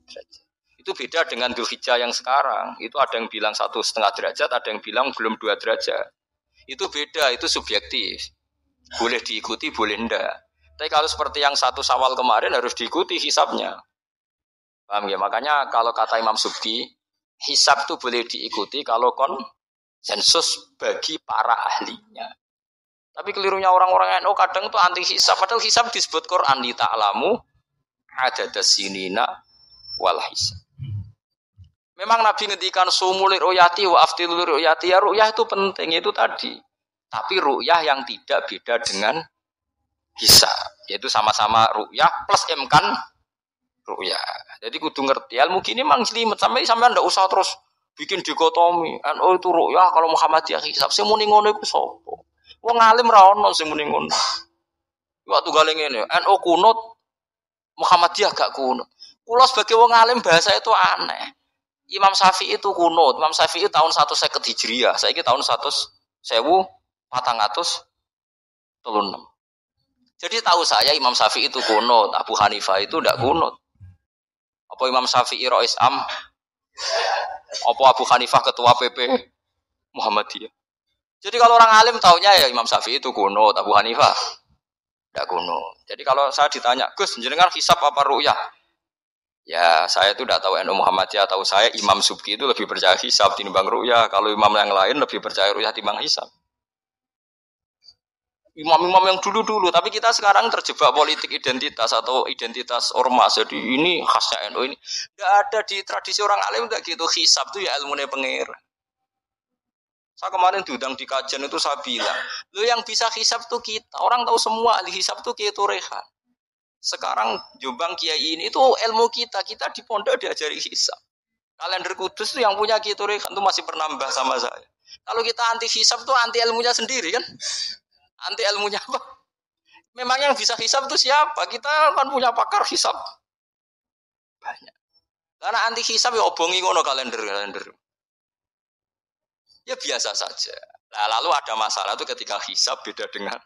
derajat. Itu beda dengan Dzulhijjah yang sekarang. Itu ada yang bilang 1,5 derajat, ada yang bilang belum 2 derajat. Itu beda, itu subjektif. Boleh diikuti, boleh ndak. Tapi kalau seperti yang 1 Syawal kemarin harus diikuti hisabnya. Paham ya? Makanya kalau kata Imam Subki, hisab itu boleh diikuti kalau konsensus bagi para ahlinya. Tapi kelirunya orang-orang NU kadang itu anti hisab. Padahal hisab disebut Quran li ta'lamu adadas sinina wal hisab. Memang Nabi ngendikan sumulir ru'yati wa aftilur ru'yati, ya ru'yah itu penting itu tadi. Tapi ru'yah yang tidak beda dengan hisab, yaitu sama-sama ru'yah plus imkan ru'yah. Jadi kudu ngerti ilmu gini mang jelimet sampai ndak usah terus bikin dikotomi. Oh itu ru'yah kalau Muhammadiyah hisab sing muni ngono iku sapa? Wong alim ra ono sing muni ngono. Waktu gale ngene, NU kunut Muhammadiyah gak kunut. Kula sebagai wong alim bahasa itu aneh. Imam Syafi'i itu kunut. Imam Syafi'i tahun 150 Hijriah. Saiki tahun 1436. Jadi tahu saya Imam Syafi'i itu kunut, Abu Hanifah itu tidak kunut. Apa Imam Syafi'i Rais Am? Apa Abu Hanifah ketua PP Muhammadiyah? Jadi kalau orang alim taunya ya Imam Syafi'i itu kunut, Abu Hanifah tidak kunut. Jadi kalau saya ditanya, Gus, jenengan hisab apa ru'yah? Ya, saya itu tidak tahu NU Muhammadiyah, tahu saya Imam Subki itu lebih percaya hisab timbang ru'yah. Kalau imam yang lain lebih percaya ru'yah timbang hisab. Imam-imam yang dulu-dulu, tapi kita sekarang terjebak politik identitas atau identitas ormas. Jadi ini khasnya NU ini. Tidak ada di tradisi orang alim tidak gitu. Hisab itu ya ilmunya pengir. Saya kemarin diundang di kajian itu saya bilang, lo yang bisa hisab itu kita. Orang tahu semua ahli hisab itu Kiai Torehan. Sekarang Jombang Kiai ini itu ilmu kita di pondok diajari hisab. Kalender Kudus itu yang punya Kiai Torehan itu masih penambah sama saya. Kalau kita anti hisab itu anti ilmunya sendiri kan? Anti ilmunya apa? Memang yang bisa hisab itu siapa? Kita kan punya pakar hisab banyak. Karena anti hisab ya obongi ngono kalender. Ya biasa saja. Nah, lalu ada masalah itu ketika hisab beda dengan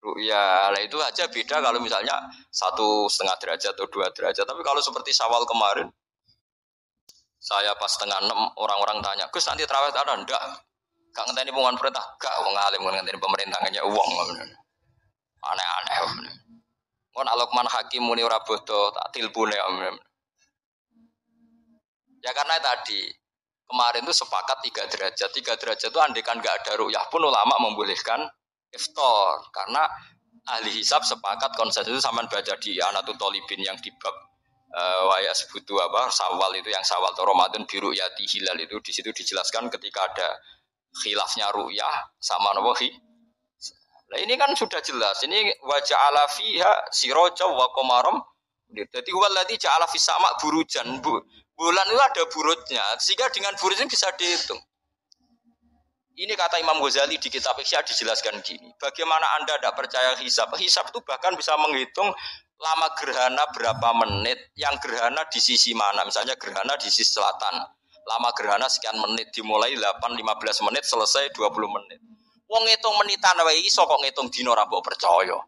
ru'yah. Nah itu aja beda kalau misalnya 1,5 derajat atau 2 derajat. Tapi kalau seperti Syawal kemarin, saya pas 5:30 orang-orang tanya, Gus nanti terawih ada? Enggak. Gak ngenteni pengumuman perintah, gak wong alim ngenteni pemerintahannya uang. Aneh-aneh. Kon Alokman Hakim muni ora bodoh, tak tilbune. Ya karena tadi kemarin itu sepakat 3 derajat. 3 derajat itu andekan gak ada ru'yah pun ulama membolehkan iftar. Karena ahli hisab sepakat konsensus sama baca di Anatul Tolibin yang di bab waya sebutu apa Syawal itu yang Syawal atau Ramadan biru yati hilal itu di situ dijelaskan ketika ada khilafnya ru'yah sama nawahi. Nah ini kan sudah jelas. Ini wajah ala fiha siroja wa komarom. Jadi waladi ja'ala fis sama burujan. Bulan itu ada burutnya. Sehingga dengan burut ini bisa dihitung. Ini kata Imam Ghazali di kitab Ihya dijelaskan gini. Bagaimana Anda tidak percaya hisab? Hisab itu bahkan bisa menghitung lama gerhana berapa menit. Yang gerhana di sisi mana? Misalnya gerhana di sisi selatan. Lama gerhana sekian menit. Dimulai 8-15 menit, selesai 20 menit. Wong ngitung menitan wae iso kok ngitung dina ora mbok percaya.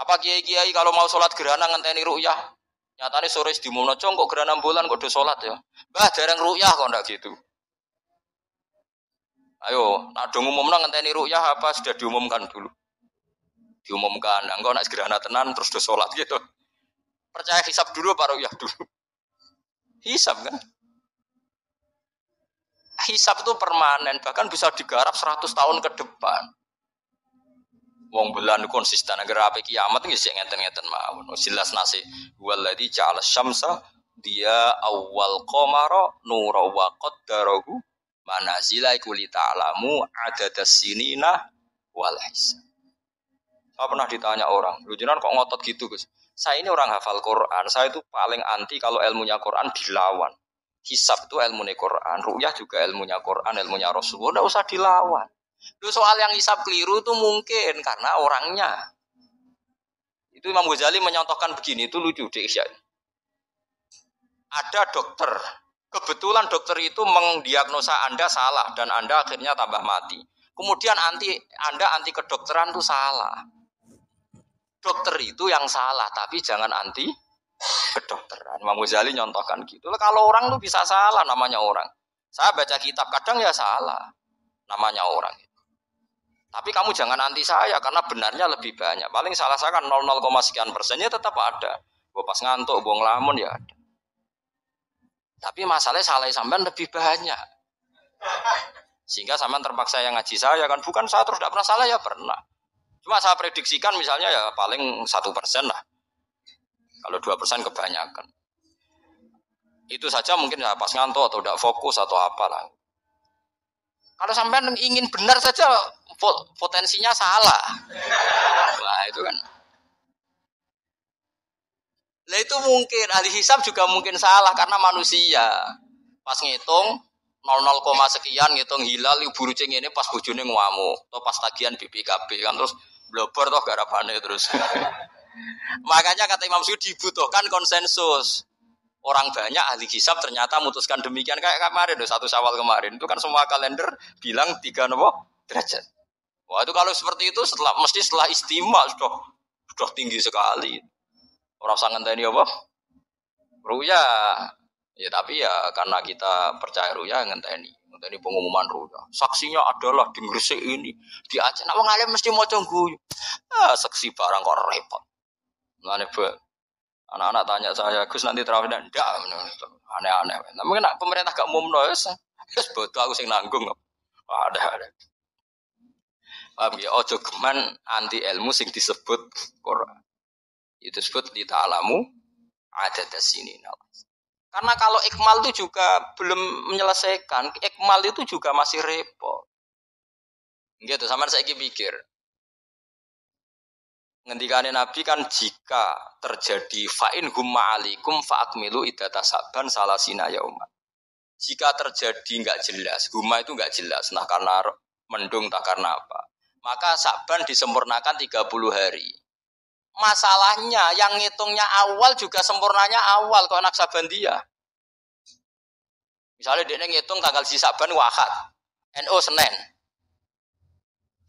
Apa kiai-kiai kalau mau sholat gerhana ngenteni ru'yah? Nyatane sore diumumno kok gerhana bulan kok do sholat ya. Mbah dereng ru'yah kok ndak gitu. Ayo, nak do ngumumno ngenteni ru'yah apa sudah diumumkan dulu? Diumumkan, engko nak gerhana tenan terus do sholat gitu. Percaya hisab dulu apa ru'yah dulu? Hisab kan? Hisab itu permanen, bahkan bisa digarap 100 tahun ke depan. Wong bulan konsisten agar apa kiamat nggih sik ngeten-ngeten mawon. Jelas nasi waladzi ja'ala syamsa dia awal qamara nura wa qaddarahu manazila iku li ta'lamu adadas sinina wal hisab. Saya pernah ditanya orang, lu jenengan kok ngotot gitu Gus? Saya ini orang hafal Quran, saya itu paling anti kalau ilmunya Quran dilawan. Hisab itu ilmunya Quran, ru'yah juga ilmunya Quran, ilmunya Rasulullah, tidak usah dilawan. Lu soal yang hisab keliru itu mungkin karena orangnya. Itu Imam Ghazali menyontohkan begini, itu lucu deh. Ada dokter, kebetulan dokter itu mendiagnosa Anda salah dan Anda akhirnya tambah mati. Kemudian Anda anti kedokteran itu salah. Dokter itu yang salah, tapi jangan anti kedokteran. Imam Ghazali nyontohkan gitu. Kalau orang tuh bisa salah, namanya orang. Saya baca kitab kadang ya salah, namanya orang. Tapi kamu jangan anti saya karena benarnya lebih banyak. Paling salah saya kan 0, sekian persennya tetap ada. Gue pas ngantuk, gue ngelamun ya ada. Tapi masalahnya salah sampean lebih banyak. Sehingga sampean terpaksa yang ngaji saya kan, bukan saya terus tidak pernah salah ya pernah. Cuma saya prediksikan misalnya ya paling 1% lah. Kalau 2% kebanyakan. Itu saja mungkin ya pas ngantuk atau tidak fokus atau apalah. Kalau sampean ingin benar saja potensinya salah. Nah itu kan. Nah itu mungkin ahli hisab juga mungkin salah karena manusia. Pas ngitung 0, sekian ngitung hilal buru ceng ini pas bojone ngamuk atau pas tagihan BPKB kan terus blobor toh garapane terus. Makanya kata Imam Suyuti dibutuhkan konsensus. Orang banyak ahli hisab ternyata memutuskan demikian kayak kemarin 1 Syawal kemarin itu kan semua kalender bilang 3 derajat. Wah itu kalau seperti itu mesti setelah istimewa sudah tinggi sekali. Orang sangat tadi apa? Ruya. Ya tapi ya karena kita percaya ruya ngenteni pengumuman ruya. Saksinya adalah di Gresik ini, di Aceh. Nah, wong alim mesti maca guyu. Saksi barang kok repot. Mulane anak-anak tanya saya, Gus nanti terawih ndak? Aneh-aneh. Tapi nek pemerintah gak umumno wis bodoh aku sing nanggung. Ada. Paham ya, ojo geman anti ilmu sing disebut Quran. Itu disebut li ta'lamu adada sinina. Karena kalau ikmal itu juga belum menyelesaikan, ikmal itu juga masih repot. Gitu, sama saya pikir. Ngendikane Nabi kan jika terjadi fa'in humma alikum fa'akmilu idata saban salasina yauma. Jika terjadi enggak jelas, humma itu enggak jelas, nah karena mendung tak karena apa. Maka saban disempurnakan 30 hari. Masalahnya yang ngitungnya awal juga sempurnanya awal kok Naksabandia. Misalnya dia ngitung tanggal si Saban Ahad, NO Senin.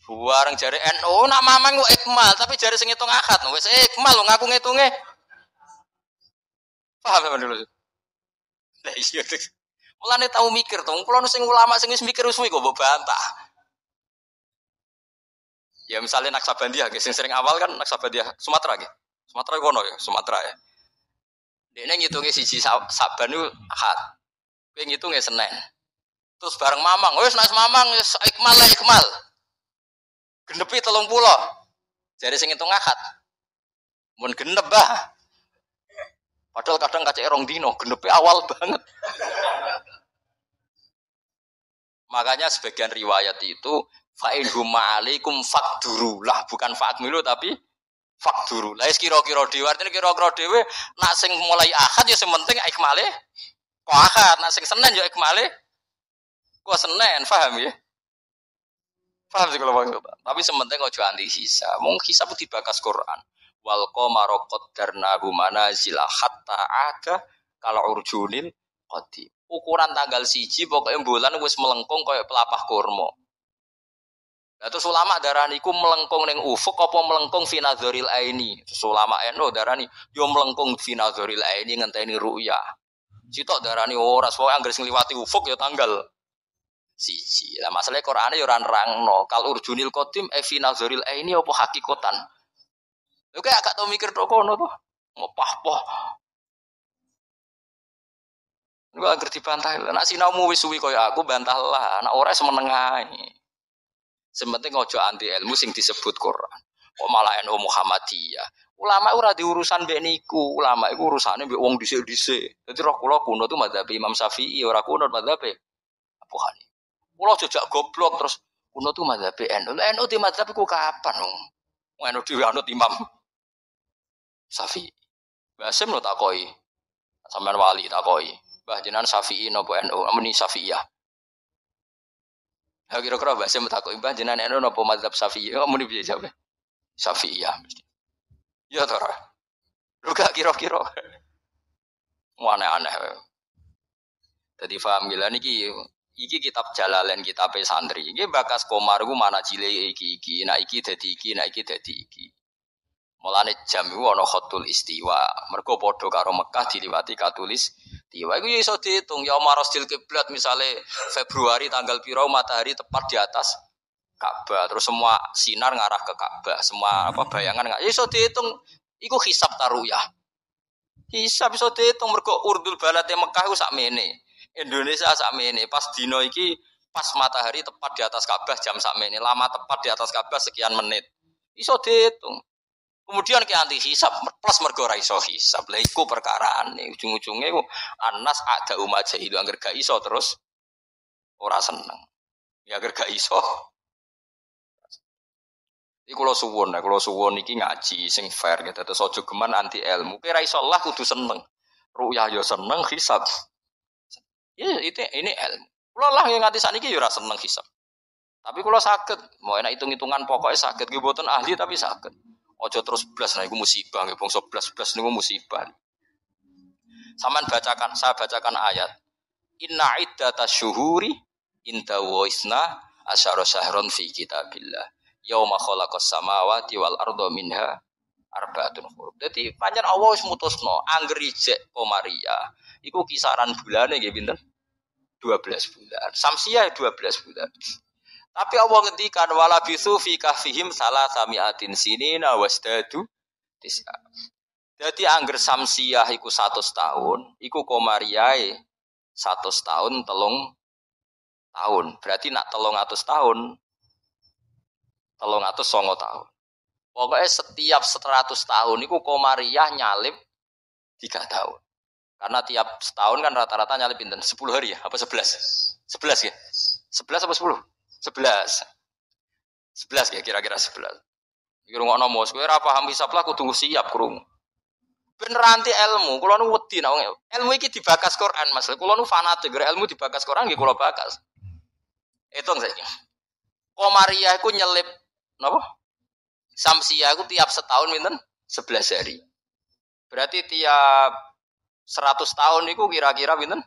Buareng jari NO nak mamang kok ikmal, tapi jari sing ngitung Ahad, wis ikmal ngaku ngitunge. Paham sampean dulu. Lah iya. Mulane tau mikir to, kula sing ulama sing wis mikir suwi kok mbok bantah. Ya misalnya Naksabandia, sing sering awal kan Naksabandia Sumatera nggih. Sumatera kono ya, Sumatera ya. Dene ngitunge siji Saban itu Ahad. Kowe ngitunge Senin. Terus bareng mamang, wis nek mamang wis ikmal. Genepi 30. Jare sing ngitung Ahad. Mun genep bah. Padahal kadang kacek rong dino, genepi awal banget. Makanya sebagian riwayat itu fa'in huma alaikum fakduru lah, bukan fa'akmilu tapi fakduru. Lah kira-kira dhewe artine kira-kira dhewe nak sing mulai Ahad ya sing penting ikmale kok Ahad, nak sing Senin ya ikmale kok Senin, paham ya? Paham sih kalau maksud. Tapi sementing ojo anti hisab. Mung hisab dibakas Quran. Wal qamara qaddarnahu manazila hatta ada kalau urjunil qadim. Ukuran tanggal 1 pokoknya bulan wis melengkung kaya pelapah kurma. Lah terus ulama darani ku melengkung ning ufuk apa melengkung fi nazaril aini. Terus ulama eno darani yo melengkung fi nazaril aini ngenteni ru'yah. Sitok darani ora soal anggere sing liwati ufuk ya tanggal 1. Lah masalah Qur'ane yo ora nerangno kal urjunil qadim fi nazaril aini apa hakikatan. Lho kayak agak tau mikir tok kono to. Ngopah-pah. Gua anggere dibantah. Nek sinaumu wis suwi kaya aku bantahlah, anak ora semeneng ae. Sementing ojo anti ilmu sing disebut Quran. Kok malah NU Muhammadiyah. Ulama ora diurusan mbek niku. Ulama iku urusane mbek wong dhisik-dhisik. Dadi roh kula kuno tu madzhab Imam Syafi'i ora kuno madzhab Abu Hanifah. Kula jejak goblok terus kuno tu madzhab NU. NU di madzhab iku kapan, Om? Ngono dhewe anut Imam Syafi'i. Mbah Sim lo takoki. Sampeyan wali takoki. Mbah jenengan Syafi'i napa NU? Ameni Syafi'iyah. Ha kira-kira Mbah Sim takoki Mbah jenengan NU napa mazhab Syafi'i? Ameni piye jawab? Syafi'iyah mesti. Ya ta ora. Lu gak kira-kira. Aneh-aneh. Jadi paham gila niki iki kitab Jalalain kitab santri. Iki bakas Komar ku mana cile iki. Nah iki dadi iki, nah iki dadi iki. Mulane jam iku ana khatul istiwa. Mergo padha karo Mekah diliwati katulis istiwa. Iku ya iso diitung ya marastil kiblat misale Februari tanggal piro matahari tepat di atas Ka'bah. Terus semua sinar ngarah ke Ka'bah. Semua bayangan ya iso diitung iku hisab taruyah. Hisab iso diitung mergo urdul balate Mekah iku sakmene. Indonesia sakmene pas dino iki pas matahari tepat di atas Ka'bah jam sakmene. Lama tepat di atas Ka'bah sekian menit. Iso diitung. Kemudian ke anti hisab plus mergo ra iso hisab. Lha iku perkarane ujung-ujunge ku Anas ada umat jahil angger gak iso terus ora seneng. Ya angger gak iso. Iki kula suwun iki ngaji sing fair gitu. Terus aja geman anti ilmu. Ki ra iso lah kudu seneng. Ru'yah yo seneng hisab. Ya itu ini ilmu. Kula lah yang nganti sakniki yo ora seneng hisab. Tapi kula saged, mau enak hitung-hitungan pokoknya saged nggih mboten ahli tapi saged. Ojo terus blas nah iku musibah nggih bangsa blas niku musibah. Saman bacakan, saya bacakan ayat. Inna iddatash syuhuri inda wa isna asyara syahron fi kitabillah. Yauma khalaqas samawati wal arda minha arba'atun hurum. Dadi pancen Allah wis mutusno angger ijek Komariah. Iku kisaran bulane nggih pinten? 12 bulan. Samsiah 12 bulan. Tapi Allah ngendikan wala bisu fi kahfihim salasamiatin sinina wasdadu tis'a. Jadi angger samsiah iku 100 tahun, iku komariae 100 tahun 3 tahun. Berarti nak 300 tahun 309 tahun. Pokoknya setiap 100 tahun iku komariah nyalip 3 tahun. Karena tiap setahun kan rata-rata nyalip pinten 10 hari ya, apa 11? 11 ya? 11 apa 10? 11 ya kira-kira 11. Iki rungokno mos kowe ora paham hisab lah kudu siap krungu. Ben ranti ilmu, kula nu wedi nek ilmu iki dibakas Quran Mas. Kula nu fanatik ilmu dibakas Quran nggih kula bakas. Hitung saiki. Komariah iku nyelip napa? Samsiah iku tiap setahun pinten? 11 hari. Berarti tiap 100 tahun iku kira-kira pinten?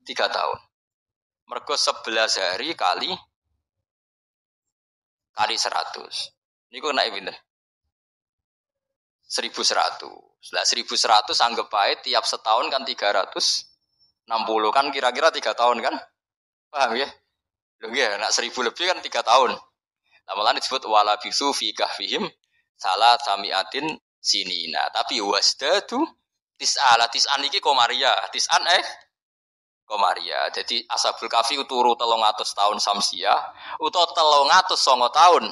3 tahun. Mergo 11 hari kali 100. Niku naik pinten? 1100. Lah 1100 anggap bae tiap setahun kan 360 kan kira-kira 3 tahun kan? Paham ya? Lho nggih, nek 1000 lebih kan 3 tahun. Lah malah disebut wala bisu fi kahfihim salah samiatin sinina. Tapi wasdadu tis'an iki Komariah. Tis'an Komariah. Jadi Ashabul Kahfi turu 300 tahun Samsiah, utawa 309 tahun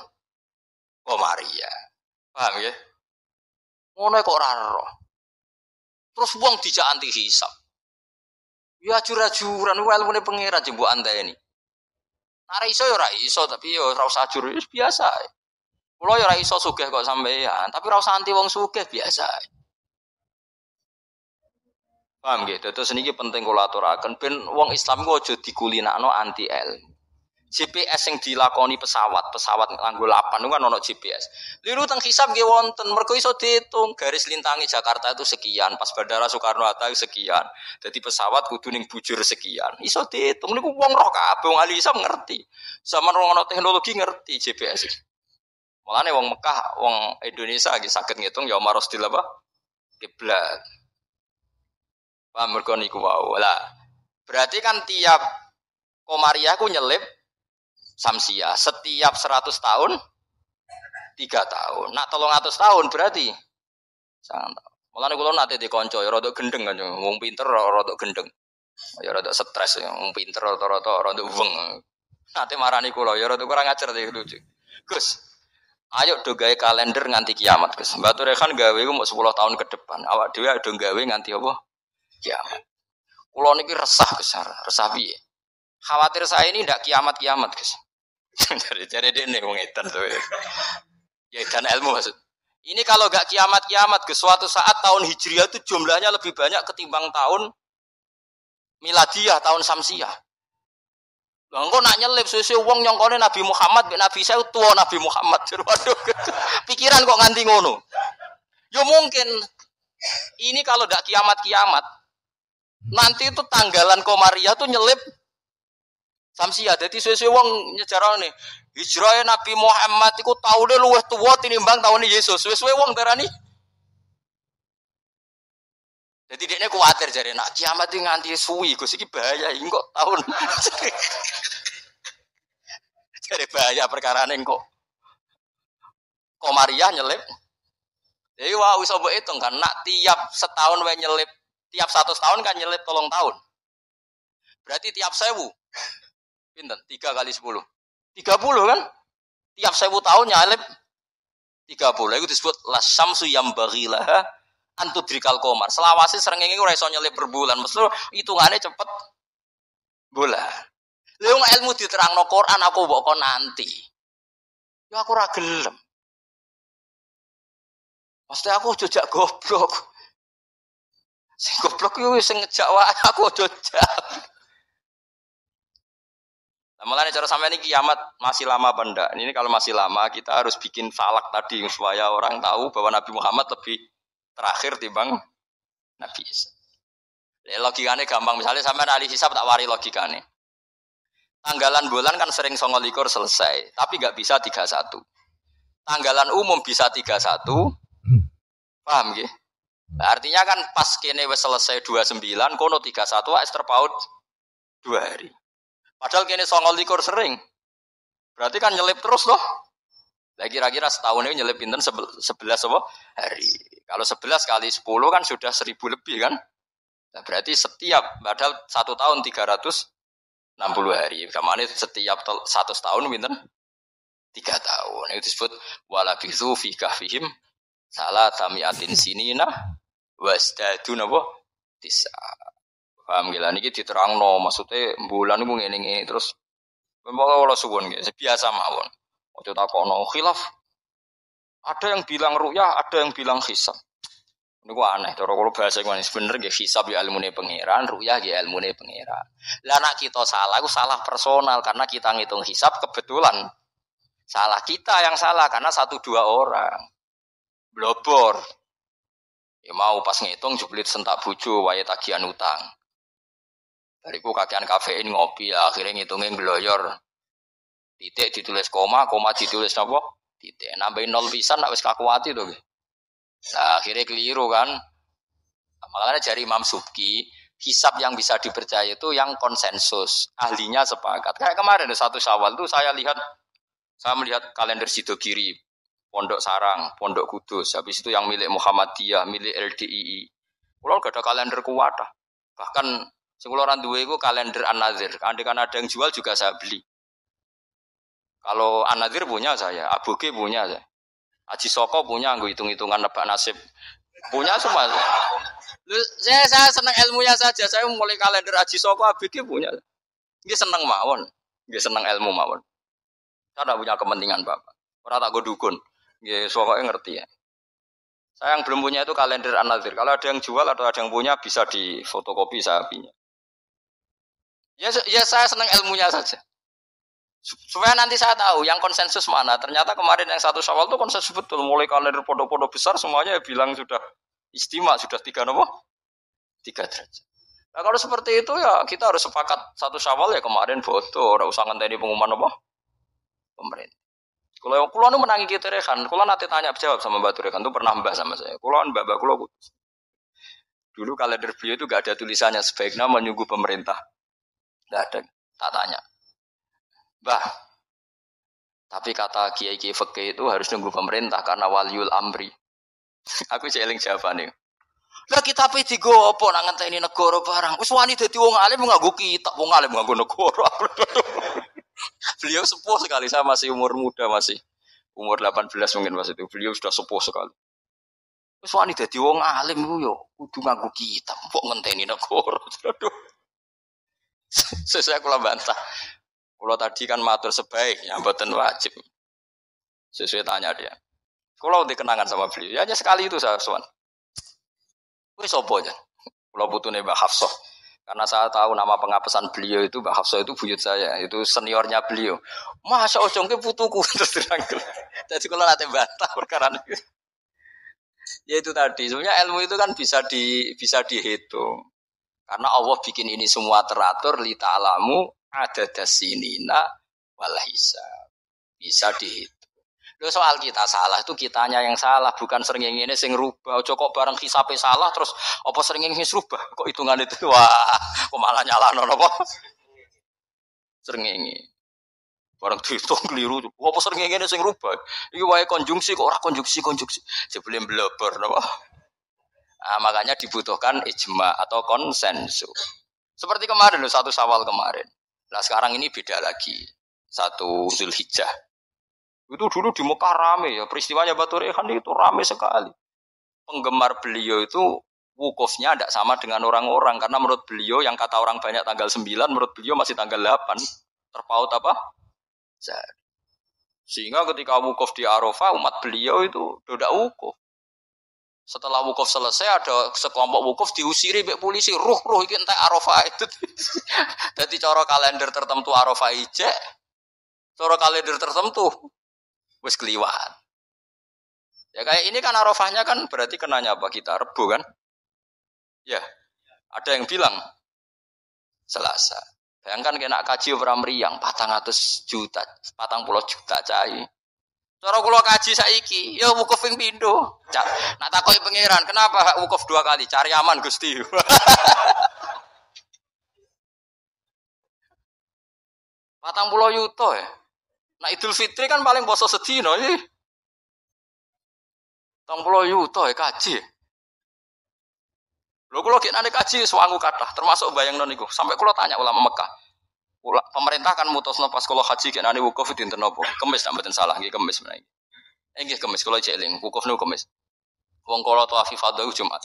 Komariah. Paham ya? Ngono kok ora ero. Terus wong dijak anti hisab. Ya ajur-ajuran ilmune pangeran jembuk anteni. Ora iso ya ora iso, tapi ya ora usah ajur wis biasa. Kulo ya ora iso sugih kok sampean, tapi ora usah anti wong sugih biasa. Paham gitu, terus ini penting kalau aturakan, ben wong Islam ku aja dikulinakno anti ilmu. GPS yang dilakoni pesawat nganggo 8 itu kan ono GPS. Liru teng hisab nggih wonten, mergo iso diitung garis lintangi Jakarta itu sekian, pas Bandara Soekarno-Hatta sekian. Jadi pesawat kudu ning bujur sekian. Iso diitung niku wong roh kabeh wong ahli hisab ngerti. Zaman wong ono teknologi ngerti GPS. Mulane wong Mekah, wong Indonesia nggih saged ngitung ya marostil apa? Kiblat. Paham mergo niku wae. Lah, berarti kan tiap Komariah ku nyelip Samsiah setiap 100 tahun 3 tahun. Nak 300 tahun berarti sangat. Mulane kula nate dikonco ya rada gendeng kan wong pinter rada gendeng. Ya rada stres wong pinter rada weng. Nate marani kula ya rada kurang ajar iki lucu. Gus, ayo do gawe kalender nganti kiamat, Gus. Mbak Turekan gawe ku mau 10 tahun ke depan. Awak dhewe do gawe nganti apa? Kiamat. Kulo niki resah besar, resah piye? Khawatir saya ini ndak kiamat-kiamat, Gus. Cari-cari dene wong edan to. Ya edan ilmu maksud. Ini kalau gak kiamat-kiamat ke suatu saat tahun Hijriah itu jumlahnya lebih banyak ketimbang tahun Miladiyah, tahun Samsiyah. Lah engko nak nyelip suwe-suwe wong nyongkone Nabi Muhammad mek Nabi saya tua Nabi Muhammad. Waduh. Pikiran kok nganti ngono. Ya mungkin ini kalau ndak kiamat-kiamat nanti itu tanggalan Komariah tuh nyelip Samsiyah. Dadi suwe-suwe wong nyejarane hijrah Nabi Muhammad iku taune luwih tuwa tinimbang taune Yesus. Suwe-suwe wong darani. Jadi dia kuatir jare nak kiamat iki nganti suwi Gus iki bahaya kok tahun. Jare bahaya perkarane kok. Komariah nyelip. Jadi wah iso mbok hitung kan nak tiap setahun wae nyelip, tiap 100 tahun kan nyelip 3 tahun. Berarti tiap 1000. Pinten? 3 kali 10. 30 kan? Tiap 1000 tahun nyelip 30. Itu disebut lasyamsu yambaghilaha antudrikal qamar. Selawase srengenge ora iso nyelip per bulan, mesti hitungane cepet bulan. Lha wong ilmu diterangno Quran aku mbok kon nanti. Ya aku ora gelem. Mesti aku jojak goblok. Sing goblok yo sing ngejak wae aku jojak. Nah, mulane cara sampeyan iki kiamat masih lama apa ndak? Ini kalau masih lama kita harus bikin falak tadi supaya orang tahu bahwa Nabi Muhammad lebih terakhir timbang Nabi Isa. Logikane gampang, misalnya sampeyan ahli hisab tak wari logikane. Tanggalan bulan kan sering 29 selesai, tapi enggak bisa 31. Tanggalan umum bisa 31. Paham nggih? Nah, artinya kan pas kene wis selesai 29, kono 31 wis terpaut 2 hari. Padahal kene 29 sering. Berarti kan nyelip terus toh. Lah kira-kira setahun ini nyelip pinten 11 apa? Hari. Kalau 11 kali 10 kan sudah 1000 lebih kan? Nah, berarti setiap padahal 1 tahun 360 hari. Kamane setiap 100 tahun pinten? 3 tahun. Itu disebut wala bizu fi kahfihim salah tamiatin sinina wasdadu napa? Tisa. Paham gila niki diterangno maksudnya bulan iku ngene-ngene terus memang kula suwun nggih biasa mawon. Ojo takono khilaf. Ada yang bilang ru'yah, ada yang bilang hisab. Niku aneh cara kula bahasa ngene bener nggih hisab ya ilmune pangeran, ru'yah ya ilmune pangeran. Lah nek kita salah iku salah personal karena kita ngitung hisab kebetulan. Salah kita yang salah karena 1-2 orang. Blobor. Ya mau pas ngitung juplit sentak bojo wae tagihan utang. Bariku kakean kafein ngopi ya, akhirnya ngitungin gloyor. Titik ditulis koma, koma ditulis apa? Titik. Nambahin 0 pisan nak wis kakuati to. Nah, akhirnya keliru kan. Makanya dari Imam Subki, hisab yang bisa dipercaya itu yang konsensus, ahlinya sepakat. Kayak kemarin ada 1 Syawal tuh saya melihat kalender Sidogiri, Pondok Sarang, Pondok Kudus, habis itu yang milik Muhammadiyah, milik LDII. Kalau gak ada kalender kuat, bahkan sekolah orang dua itu kalender An-Nazir. Andai kan ada yang jual juga saya beli. Kalau An-Nazir punya saya, Aboge punya saya. Haji Soko punya, gue hitung-hitungan nebak nasib. Punya semua. Saya senang ilmunya saja. Saya mulai kalender Haji Soko, Aboge punya. Dia senang mawon. Dia senang ilmu mawon. Saya tidak punya kepentingan Bapak. Orang tak gue dukun. Dia Sokonya ngerti ya. Saya yang belum punya itu kalender An-Nazir. Kalau ada yang jual atau ada yang punya bisa difotokopi saya punya. Ya saya senang ilmunya saja. Supaya nanti saya tahu yang konsensus mana. Ternyata kemarin yang 1 Syawal itu konsensus betul. Mulai kalender pondok-pondok besar semuanya bilang sudah istimewa, sudah 3 derajat. Nah kalau seperti itu ya kita harus sepakat 1 Syawal ya kemarin foto. Ora usah ngenteni pengumuman apa? Pemerintah. Kalau nu menangi kita rekan, kalau nanti tanya jawab sama Mbak Turekan itu pernah mbah sama saya. Kalau mbak kulo dulu kalender beliau itu gak ada tulisannya sebaiknya menunggu pemerintah. Gak ada, tak tanya. Bah, tapi kata kiai-kiai fikih itu harus nunggu pemerintah karena waliul amri. Aku jeling jawabannya. Lah kita pe digo apa nak ngenteni negara barang. Wis wani dadi wong alim nganggo kitab, wong alim nganggo negara. Beliau sepuh sekali, saya masih umur muda masih. Umur 18 mungkin pas itu. Beliau sudah sepuh sekali. Wis wani dadi wong alim ku yo kudu nganggo kitab, kok ngenteni negara. Aduh. Saya kula bantah. Kula tadi kan matur sebaiknya mboten wajib. Sesuai tanya dia. Kalau dikenangan sama beliau, ya hanya sekali itu saya sowan. Wis sapa aja. Kalau putune Mbak Hafsah. Karena saya tahu nama pengapesan beliau itu Mbak Hafsah itu buyut saya, itu seniornya beliau. Masa ojongke putuku terus terang. Jadi kalau nanti bantah perkara itu. Ya itu tadi, sebenarnya ilmu itu kan bisa dihitung. Karena Allah bikin ini semua teratur li ta'lamu ada dasinina wal hisab. Bisa dihitung. Loh soal kita salah itu kitanya yang salah, bukan srengenge ini sing rubah. Ojo kok bareng hisabe salah terus apa srengenge wis rubah. Kok hitungan itu wah, kok malah nyalahno apa? Srengenge. Barang dihitung keliru. Apa srengenge ini sing rubah. Iki wae konjungsi kok ora konjungsi. Sebelum bleber napa? Nah, makanya dibutuhkan ijma atau konsensus. Seperti kemarin loh, 1 Syawal kemarin. Nah sekarang ini beda lagi. 1 Zulhijjah. Itu dulu di Mekah rame ya. Peristiwanya Batu Rehan itu rame sekali. Penggemar beliau itu wukufnya tidak sama dengan orang-orang. Karena menurut beliau yang kata orang banyak tanggal 9, menurut beliau masih tanggal 8. Terpaut apa? Sehingga ketika wukuf di Arafah, umat beliau itu tidak wukuf. Setelah wukuf selesai ada sekelompok wukuf diusiri mbek polisi, ruh iki entek Arafah itu. Dadi cara kalender tertentu Arafah ijek, cara kalender tertentu wis keliwat. Ya kayak ini kan Arafahnya kan berarti kenanya apa kita Rebo kan? Ya. Ada yang bilang Selasa. Bayangkan kena kaji ora mriyang 400 juta, 40 juta cai. Cara kula kaji saiki, ya wukuf ping pindho. Nak takoki pangeran, kenapa hak wukuf 2 kali? Cari aman Gusti. 40 yuto ya. Nah Idul Fitri kan paling poso sedina iki. 40 yuto ya kaji. Lho kula gek nane kaji suwangu kathah, termasuk bayangno niku. Sampai kula tanya ulama Mekah. Pemerintah kan mutusno pas kula haji gek nane wukuf dinten napa? Kemis tak mboten salah nggih kemis menawi. Nggih kemis kula cek eling, wukuf niku kemis. Wong kala tawaf ifadah Jumat.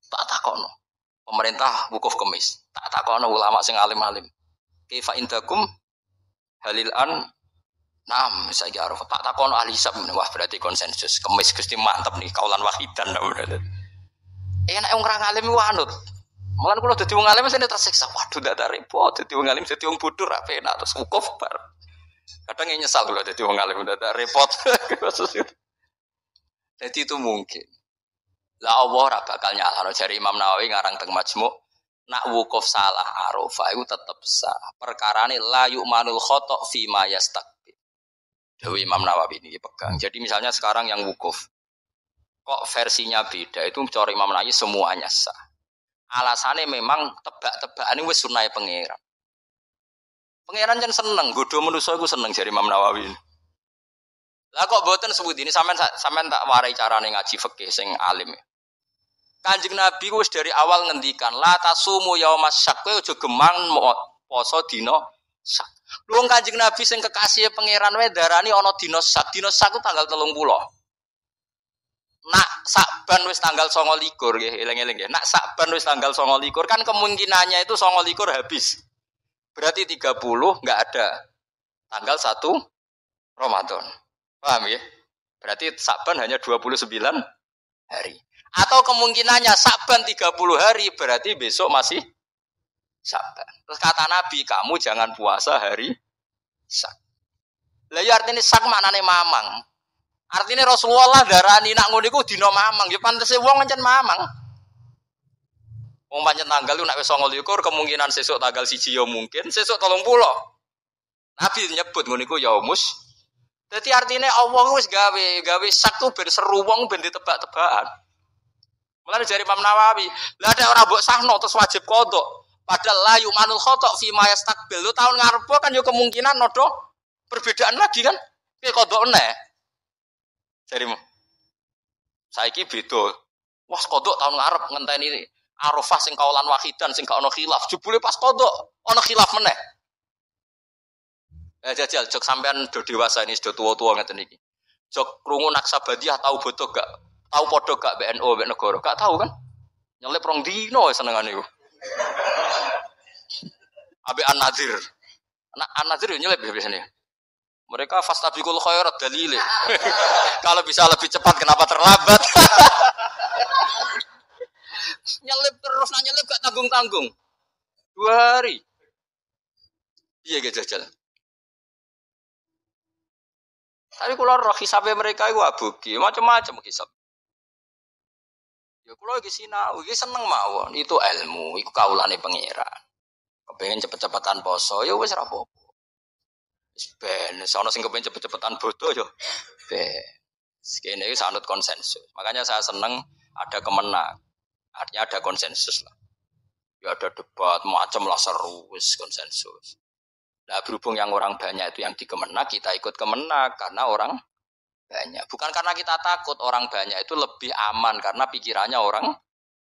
Tak takokno. Pemerintah wukuf kemis. Tak takokno ulama sing alim-alim. Kaifa indakum halil an nam saiki arep tak takokno ahli hisab. Wah berarti konsensus kemis Gusti mantep nih kaulan wahidan. Enak wong ra ngalim ku anut. Mulan kula dadi wong alim mesti tersiksa. Waduh dak repot dadi wong alim dadi wong bodoh ra penak terus wukuf bar. Kadang nyesal kula dadi wong alim dak repot. Jadi itu mungkin. Lah Allah ra bakal nyalahno jare Imam Nawawi ngarang teng Majmu' nak wukuf salah Arafah itu tetep sah. Perkarane la yu'manul khata' fi ma yastaqbil. Dewi Imam Nawawi ini pegang. Jadi misalnya sekarang yang wukuf kok versinya beda itu cara Imam Nawawi semuanya sah. Alasannya memang tebak-tebakan ini wis sunah pangeran. Pangeran kan seneng, godho manusa iku seneng jare Imam Nawawi. Lah kok mboten sebut ini sampean tak warai carane ngaji fikih sing alim. Kanjeng Nabi wis dari awal ngendikan la tasumu yaumas syak kowe aja gemang poso dina syak. Wong Kanjeng Nabi sing kekasih pangeran wae darani ana dina syak. Dina syak ku tanggal 30. Nak Sakban wis tanggal 29 nggih, eling-eling nggih. Nak Sakban wis tanggal 29 kan kemungkinannya itu 29 habis. Berarti 30 enggak ada. Tanggal 1 Ramadan. Paham ya? Berarti Sakban hanya 29 hari. Atau kemungkinannya Sakban 30 hari berarti besok masih Sakban. Terus kata Nabi, kamu jangan puasa hari Sak. Lah ya artinya Sak maknane mamang. Artinya Rasulullah darani nak ngono iku dina mamang, ya pantese wong pancen mamang. Wong pancen tanggal ku nek wis 29 kemungkinan sesuk tanggal 1 ya mungkin, sesuk 30. Nabi nyebut ngono iku yaumus. Dadi artinya Allah wis gawe sak tu ben seru wong ben ditebak-tebakan. Mulane jare Imam Nawawi, lah ada ora mbok sahno terus wajib qodho. Padahal la yu'manul khata' fi ma yastaqbil. Lu tahun ngarep kan yo kemungkinan nodo perbedaan lagi kan. Piye qodho eneh? Jarimu. Saiki beda. Wah, kodok tahun ngarep ngenteni Arafah sing kaulan wahidan sing gak ono khilaf. Jebule pas kodok ono khilaf meneh. Jajal jok sampean do dewasa ini sudah tua-tua ngeten iki. Jok krungu Naksabandiyah tahu bodoh gak? Tahu podo gak BNO mbek negara? Gak tahu kan? Nyelip rong dino senengane iku. Ambek An-Nadzir. An-Nadzir yo nyelip ya biasane. Mereka fastabiqul khairat dalile. Kalau bisa lebih cepat kenapa terlambat? Nyelip terus nyelip gak tanggung-tanggung. 2 hari. Iya gak jajal. Tapi kalau roh hisabnya mereka itu abuki, macam-macam hisab. Ya kalau iki sinau, iki seneng mawon, itu ilmu, iku kaulane pangeran. Kepengen cepet-cepetan poso, ya wis ra apa-apa. Wis ben, sono sing kepengen cepet-cepetan bodoh yo. Ben. Sekene iki sanut konsensus. Makanya saya seneng ada kemenang. Artinya ada konsensus lah. Ya ada debat, macam lah seru, wis konsensus. Nah berhubung yang orang banyak itu yang dikemenak, kita ikut kemenak karena orang banyak. Bukan karena kita takut orang banyak itu lebih aman karena pikirannya orang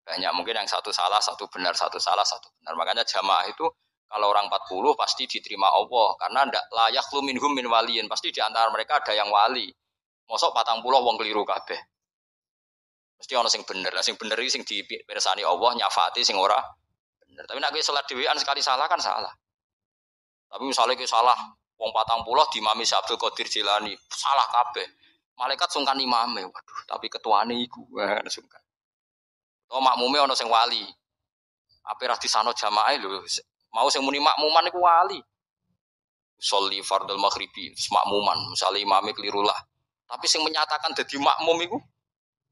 banyak. Mungkin yang satu salah, satu benar, satu salah, satu benar. Makanya jamaah itu kalau orang 40 pasti diterima Allah karena ndak layak lu minhum min waliyin. Pasti di antara mereka ada yang wali. Mosok 40 wong keliru kabeh. Mesti ana sing bener. Lah sing bener iki sing dipirsani Allah nyafati sing ora bener. Tapi nek kowe salat dhewean sekali salah kan salah. Tapi misalnya kowe salah wong 40 dimami Abdul Qadir Jilani, salah kabeh. Malaikat sungkan imame, waduh, tapi ketuane iku sungkan. Oh makmume ana sing wali. Ape ra disano jamaah lho. Mau sing muni makmuman iku wali. Sholli fardhu maghribi, makmuman, misale imame keliru lah. Tapi sing menyatakan dadi makmum iku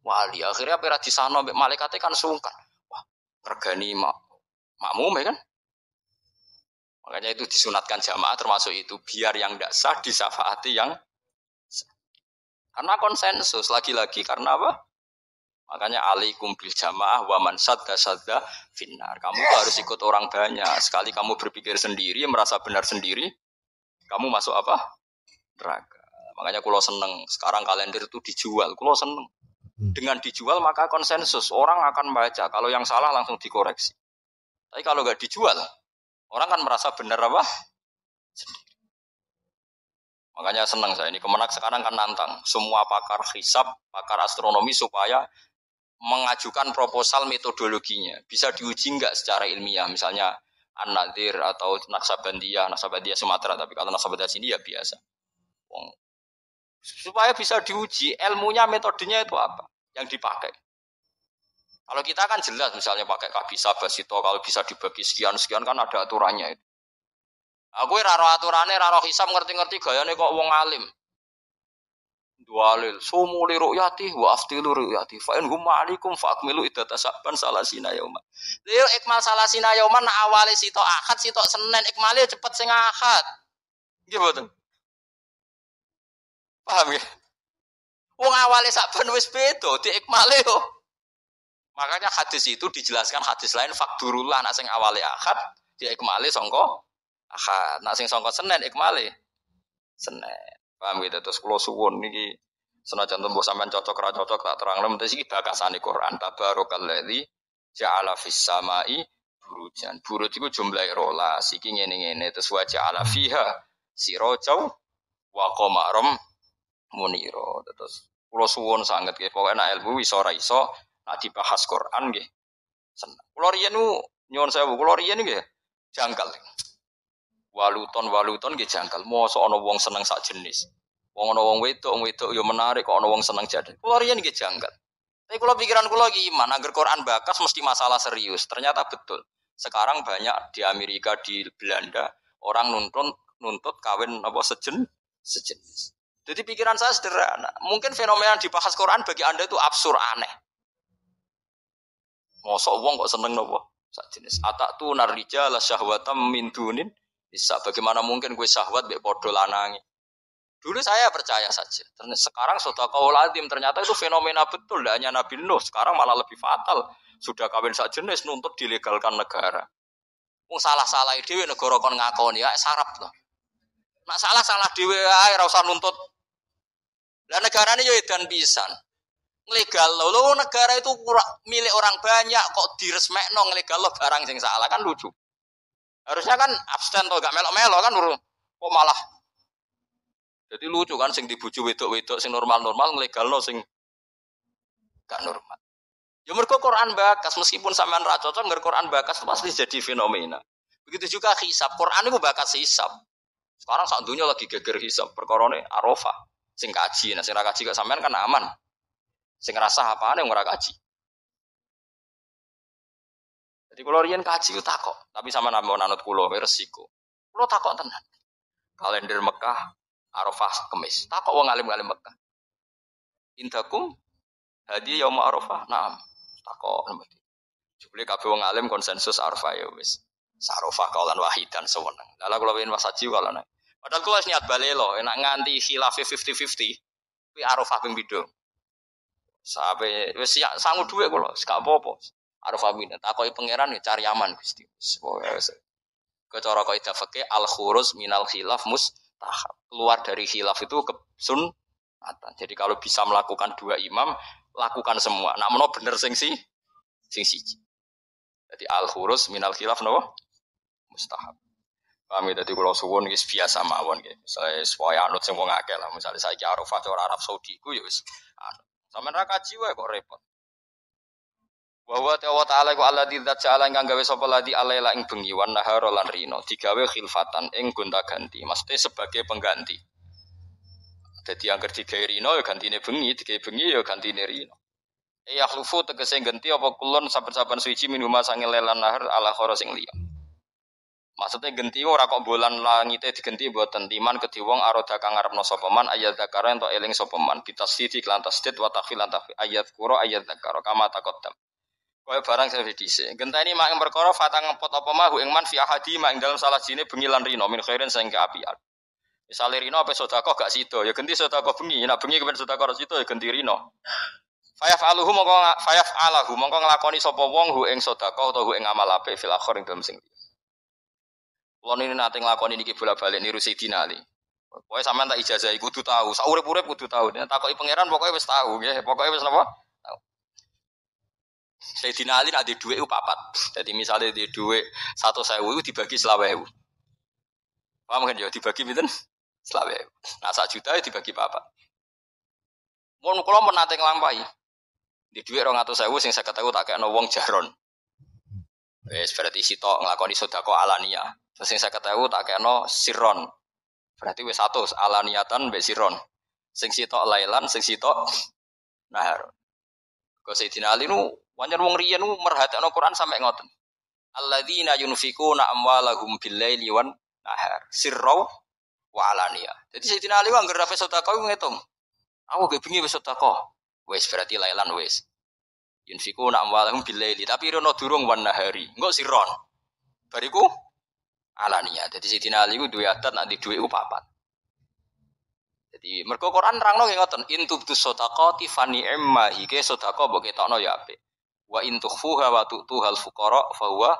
wali. Akhirnya ape ra disano mbek malaikate kan sungkan. Wah, regani makmume kan? Makanya itu disunatkan jamaah termasuk itu biar yang tidak sah disafaati yang sah. Karena konsensus lagi-lagi karena apa? Makanya alaikum bil jamaah wa man sadda finnar. Kamu tuh harus ikut orang banyak. Sekali kamu berpikir sendiri, merasa benar sendiri, kamu masuk apa? Neraka. Makanya kulo seneng sekarang kalender itu dijual. Kulo seneng. Dengan dijual maka konsensus orang akan baca. Kalau yang salah langsung dikoreksi. Tapi kalau nggak dijual, orang kan merasa benar apa? Sendiri. Makanya senang saya ini Kemenak sekarang kan nantang semua pakar hisab, pakar astronomi supaya mengajukan proposal metodologinya. Bisa diuji enggak secara ilmiah, misalnya An-Nadir atau Naksabandiyah Sumatera, tapi kalau Naksabandiyah sini ya biasa. Supaya bisa diuji ilmunya, metodenya itu apa yang dipakai. Kalau kita kan jelas misalnya pakai kabisa basito, kalau bisa dibagi sekian-sekian kan ada aturannya itu. Aku raro aturane, raro hisab ngerti-ngerti gayane kok wong alim. Dualil sumu li ru'yati wa aftilu ru'yati fa in hum ma'alikum fa akmilu iddata saban salasina yauma. Lha ikmal salasina yauma awale sitok Ahad sitok Senin ikmale cepet sing Ahad. Nggih mboten. Paham ya? Wong awale saban wis beda diikmale yo. Makanya hadis itu dijelaskan hadis lain fakdurullah nek sing awale Ahad diikmale sangka Ahad. Nek sing sangka Senin ikmale Senin. Paham gitu terus kula suwun niki senajan tembo sampean cocok ra cocok tak terangno mesti iki bakasane Quran tabarakalladzi ja'ala fis samai burujan. Buruj iku jumlahe 12 iki ngene-ngene terus wa ja'ala fiha sirajau wa qamaram munira. Terus kula suwun sanget nggih pokoke nek ilmu iso ora iso nek dibahas Quran nggih seneng. Kula riyen nyuwun sewu kula riyen nggih janggal. Waluton nggih janggal. Mosok ana wong seneng sak jenis. Wong ana wong wedok yo menarik kok ana wong seneng jadi. Kula riyen nggih janggal. Tapi kula pikiran kula iki iman, agar Quran bakas mesti masalah serius. Ternyata betul. Sekarang banyak di Amerika, di Belanda orang nuntut kawin apa sejenis. Jadi pikiran saya sederhana. Mungkin fenomena di dibahas Quran bagi Anda itu absurd aneh. Mosok wong kok seneng napa? Sak jenis. Atatu narrijala syahwatam min dunin. Bisa bagaimana mungkin gue syahwat mbek padha lanangi. Dulu saya percaya saja. Sekarang sudah qauladim ternyata itu fenomena betul. Tidak hanya Nabi Nuh, sekarang malah lebih fatal. Sudah kawin sak jenis nuntut dilegalkan negara. Wong salah-salah dhewe negara kon ngakoni ya sarap to. Nek salah dhewe ae ora usah nuntut. Lah negarane yo edan pisan. Nglegal lho negara itu milik orang banyak kok diresmekno nglegal lo barang sing salah kan lucu. Harusnya kan abstain to gak melok-melok kan kok malah. Jadi lucu kan sing dibuju wedok-wedok sing normal-normal nglegalno sing gak normal. Ya mergo Quran bakas meskipun sampean ra cocok ngger Quran bakas pasti jadi fenomena. Begitu juga hisab. Quran itu bakas hisab. Sekarang sak dunia lagi geger hisab perkorone Arafah. Sing kaji, nah sing ra kaji kok sampean kan aman. Sing ngrasah apane wong ora kaji. Jadi kalau riyen kaji itu takok, tapi sama nambah nanut kulo resiko. Kulo takok tenan. Kalender Mekah, Arafah Kemis. Takok wong alim-alim Mekah. Indakum hadi yaum Arafah. Naam. Takok nembe. Jebule kabeh wong alim konsensus Arafah ya wis. Sarofah kaulan wahidan sewenang. Lah kula pengen wasaji kalane. Padahal kula wis niat balelo, enak nganti khilaf 50-50. Kuwi Arafah ping pindho. Sampai wis sangu dhuwit kula, gak apa-apa. Arafah pindho. Takoki pangeran ya cari aman Gusti. Wis. Kecara kaidah fikih al khuruz minal khilaf mustahab. Keluar dari khilaf itu ke sunnatan. Jadi kalau bisa melakukan dua imam, lakukan semua. Nak meno bener sing siji. Jadi al khuruz minal khilaf napa? Mustahab. Kami dadi kula suwun wis biasa mawon nggih. Misale supaya anut sing wong akeh lah. Misale saiki Arafah cara Arab Saudi ku ya wis anut. Sampeyan ra kaji wae kok repot. Wa wa ta'ala ku alladzi dzat ja'ala kang gawe sapa ladi alaila ing bengi wan nahara lan rino digawe khilfatan ing gonta-ganti. Maksudnya sebagai pengganti. Dadi angger digawe rino ya gantine bengi, digawe bengi ya gantine rino. Ya khlufu tegese ganti apa kulon saben-saben suci minuma sange lelan nahar ala khara sing liya. Maksudnya genti ora kok bolan langite digenti mboten timan kedhi wong aroda kang ngarepno sapa man ayat zakara ento eling sapa man bitasdid lan tasdid wa takhfil lan takhfil ayat qura ayat zakara kama taqaddam. Kaya barang sing dhisik. Genteni mak ing perkara fatang ngepot apa mahu ing man fi ahadi mak ing dalam salah sine bengi lan rino min khairin sing keapian. Misale rino apa sedekah gak sida ya genti sedekah bengi, nek bengi kepen sedekah sida ya genti rino. Fayaf'aluhu mongko nglakoni sapa wong hu ing sedekah utawa hu ing amal apik fil akhir ing dalem sing Kulo ini nanti ngelakoni niki bolak-balik niru Sayyidina Ali. Pokoknya sampean tak ijazahi kudu tahu, sak urip-urip kudu tahu. Nek takoki pangeran pokoknya wis tahu nggih, pokoknya wis napa? Tahu. Sayyidina Ali nek di dhuwit ku papat. Dadi misale di dhuwit 100.000 iku dibagi 20.000. Paham kan ya dibagi pinten? 20.000. Nah 1 juta dibagi papat. Mun kula menate nglampahi. Di dhuwit 200.000 sing 50.000 tak kekno wong jaron. Wis berarti sitok nglakoni sedekah alania. Terus sing 50.000 tak kekno sirron. Berarti wis 100 alaniatan mbek sirron. Sing sitok lailan, sing sitok nahar. Kok Sayyidina Ali nu pancen wong riyen nu merhatekno Quran sampe ngoten. Alladzina yunfikuna amwalahum bil-laili wan nahar. Sirra wa alania. Jadi Sayyidina Ali anggere rafe sedekah ngitung. Aku ge bengi wis sedekah. Wis berarti lailan wis. Yunfikuna amwalahum bil-laili tapi rono durung wan nahari. Engko sirron. Bariku alania. Jadi Sayyidina Ali ku duwe adat nek di dhuwit ku papat. Jadi mergo Quran nerangno nggih ngoten, in tubtus shadaqati fa ni'ma iki sedekah mbok ketokno ya apik. Wa in tukhfuha wa tu'tuhal fuqara fa huwa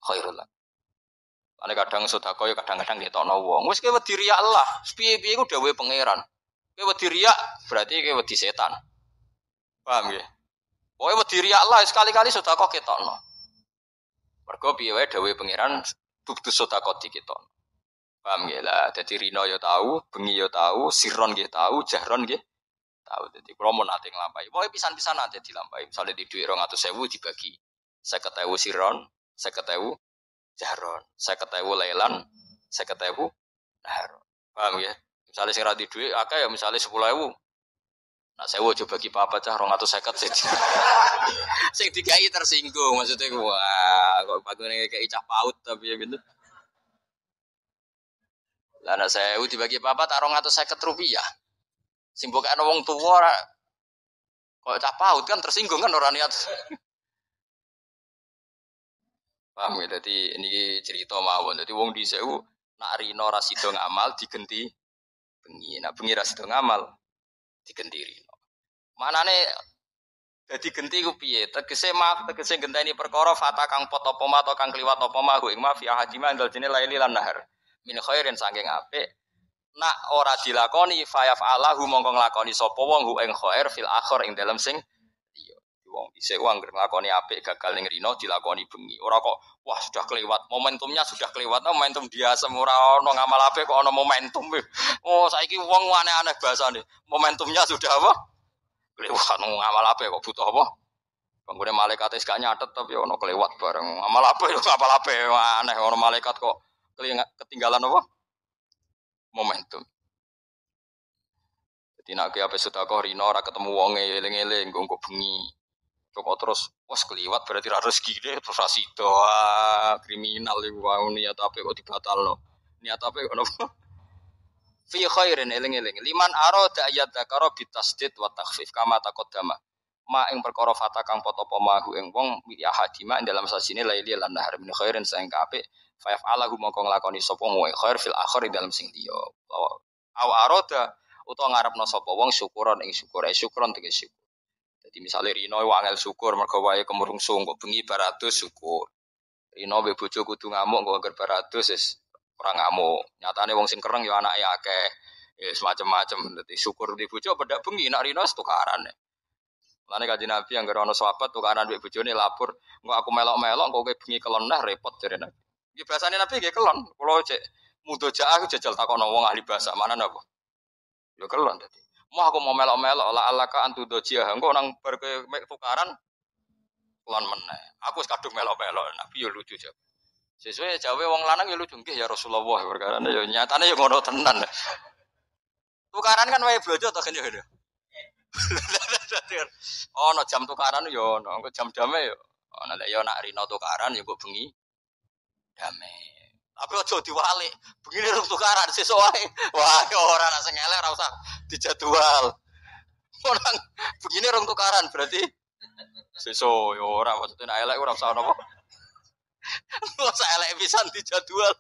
khairul lak. Ane kadang sedekah ya kadang-kadang ketokno wong. Wis kowe wedi riya Allah, piye-piye ku dawuhe pangeran. Kowe wedi riya berarti kowe wedi setan. Paham nggih? Pokoke wedi riya Allah sekali-kali sedekah ketokno. Mergo piye wae dawuhe pangeran tubtus shadaqati ketokno. Paham nggih lah, dadi rino ya tahu, bengi ya tahu, sirron nggih tahu, jahron nggih tahu. Dadi kula mun ate nglampahi. Pokoke pisan-pisan ate dilampahi. Misale di dhuwit 200.000 dibagi 50.000 sirron, 50.000 jahron, 50.000 lailan, 50.000 nahar. Paham nggih? Misale sing ra di dhuwit akeh ya misale 10.000. Nah, 1.000 aja bagi papat cah 250 sing. Sing dikai tersinggung maksudnya wah, kok bagone kayak cah paut tapi ya gitu. Lah nek 1.000 dibagi papat tak 250 rupiah. Sing mbokane wong tuwa ora kok cah paut kan tersinggung kan ora niat. Paham ya, dadi niki cerita mawon. Dadi wong dhisik ku nak rino ra sida ngamal digenti bengi. Nak bengi ra sida ngamal digenti rino. Manane dadi genti ku piye? Tegese genteni perkara fata kang pot apa ma kang kliwat apa ma ing ma fi ahadima ndal dene laili lan nahar. Min khairin saking apik nak ora dilakoni fayaf Allahu mongko nglakoni sapa wong hu ing khair fil akhir ing dalem sing iya wong dhisik anggere nglakoni apik gagal ning rino dilakoni bengi ora kok wah sudah kelewat momentumnya sudah kelewat momentum dia semua ono ngamal apik kok ono momentum oh saiki wong aneh-aneh bahasane momentumnya sudah apa kelewat ngamal apik kok butuh apa banggune malaikat wis gak nyatet tapi ono kelewat bareng ngamal apik yo ngapal apik aneh ono malaikat kok ketinggalan apa? momentum. Jadi nak ki ape sedekah rino ora ketemu wonge eling-eling engko bengi. Kok terus wes keliwat berarti ra rezeki deh terus ra sida kriminal iku wae niat ape kok dibatalno. Niat ape kok nopo? Fi khairin eling-eling liman arada ayat dzakara bitasdid wa takhfif kama taqaddama. Ma ing perkara fata kang poto apa mahu ing wong ya hadima ing dalam sasine laili lan nahar min khairin saing apik fa yaf'alahu mongko nglakoni sapa wong khair fil akhir dalam sing liya. Aw arada utawa ngarepno sapa wong syukuran ing syukur syukron tegese syukur. Jadi misalnya Rino wangel syukur mergo wae kemurungsung kok bengi baratus syukur. Rino be bojo kudu ngamuk kok anggar baratus wis ora ngamuk. Nyatane wong sing kereng ya anake akeh. Ya semacam-macam. Dadi syukur di bojo pedak bengi nak Rino tukaran. Lane Kanjeng Nabi anggere ana sahabat tukaran mbek bojone lapor, engko aku melok-melok kok kowe bengi kelon nah repot jare Nabi. Iki bahasane Nabi nggih kelon. Kula cek mudojaah aku jajal takono wong ahli bahasa mana napa. Ya kelon dadi. Mau aku mau melok-melok la alaka antu dojiah engko nang bar tukaran kelon meneh. Aku wis kadung melok-melok Nabi ya lucu jawab. Sesuai jawe wong lanang ya lucu nggih ya Rasulullah perkara ya nyatane ya ngono tenan. Tukaran kan wae blojo to kan ya. Ono jam tukaran yo ono, jam dame yo. Ono lek yo nak rino tukaran yo mbok bengi dame. Tapi aja diwalik. Begini rung tukaran sesuk wae. Wah, ora nak sing elek ora usah dijadwal. Orang begini rung tukaran berarti sesuk yo ora maksudnya nak elek ora usah napa. Ora usah elek pisan dijadwal.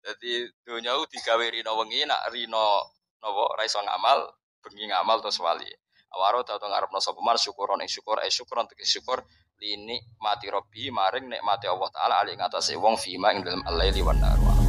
Jadi dunia digawe rino wengi nak rino napa ora iso ngamal, bengi ngamal terus wali. Awaro tau ngarepno sapa man syukuron ing syukur syukuron tegese syukur lini mati robbi maring nikmati Allah taala ali ngatasé wong fima ing dalem al-laili wan nahar.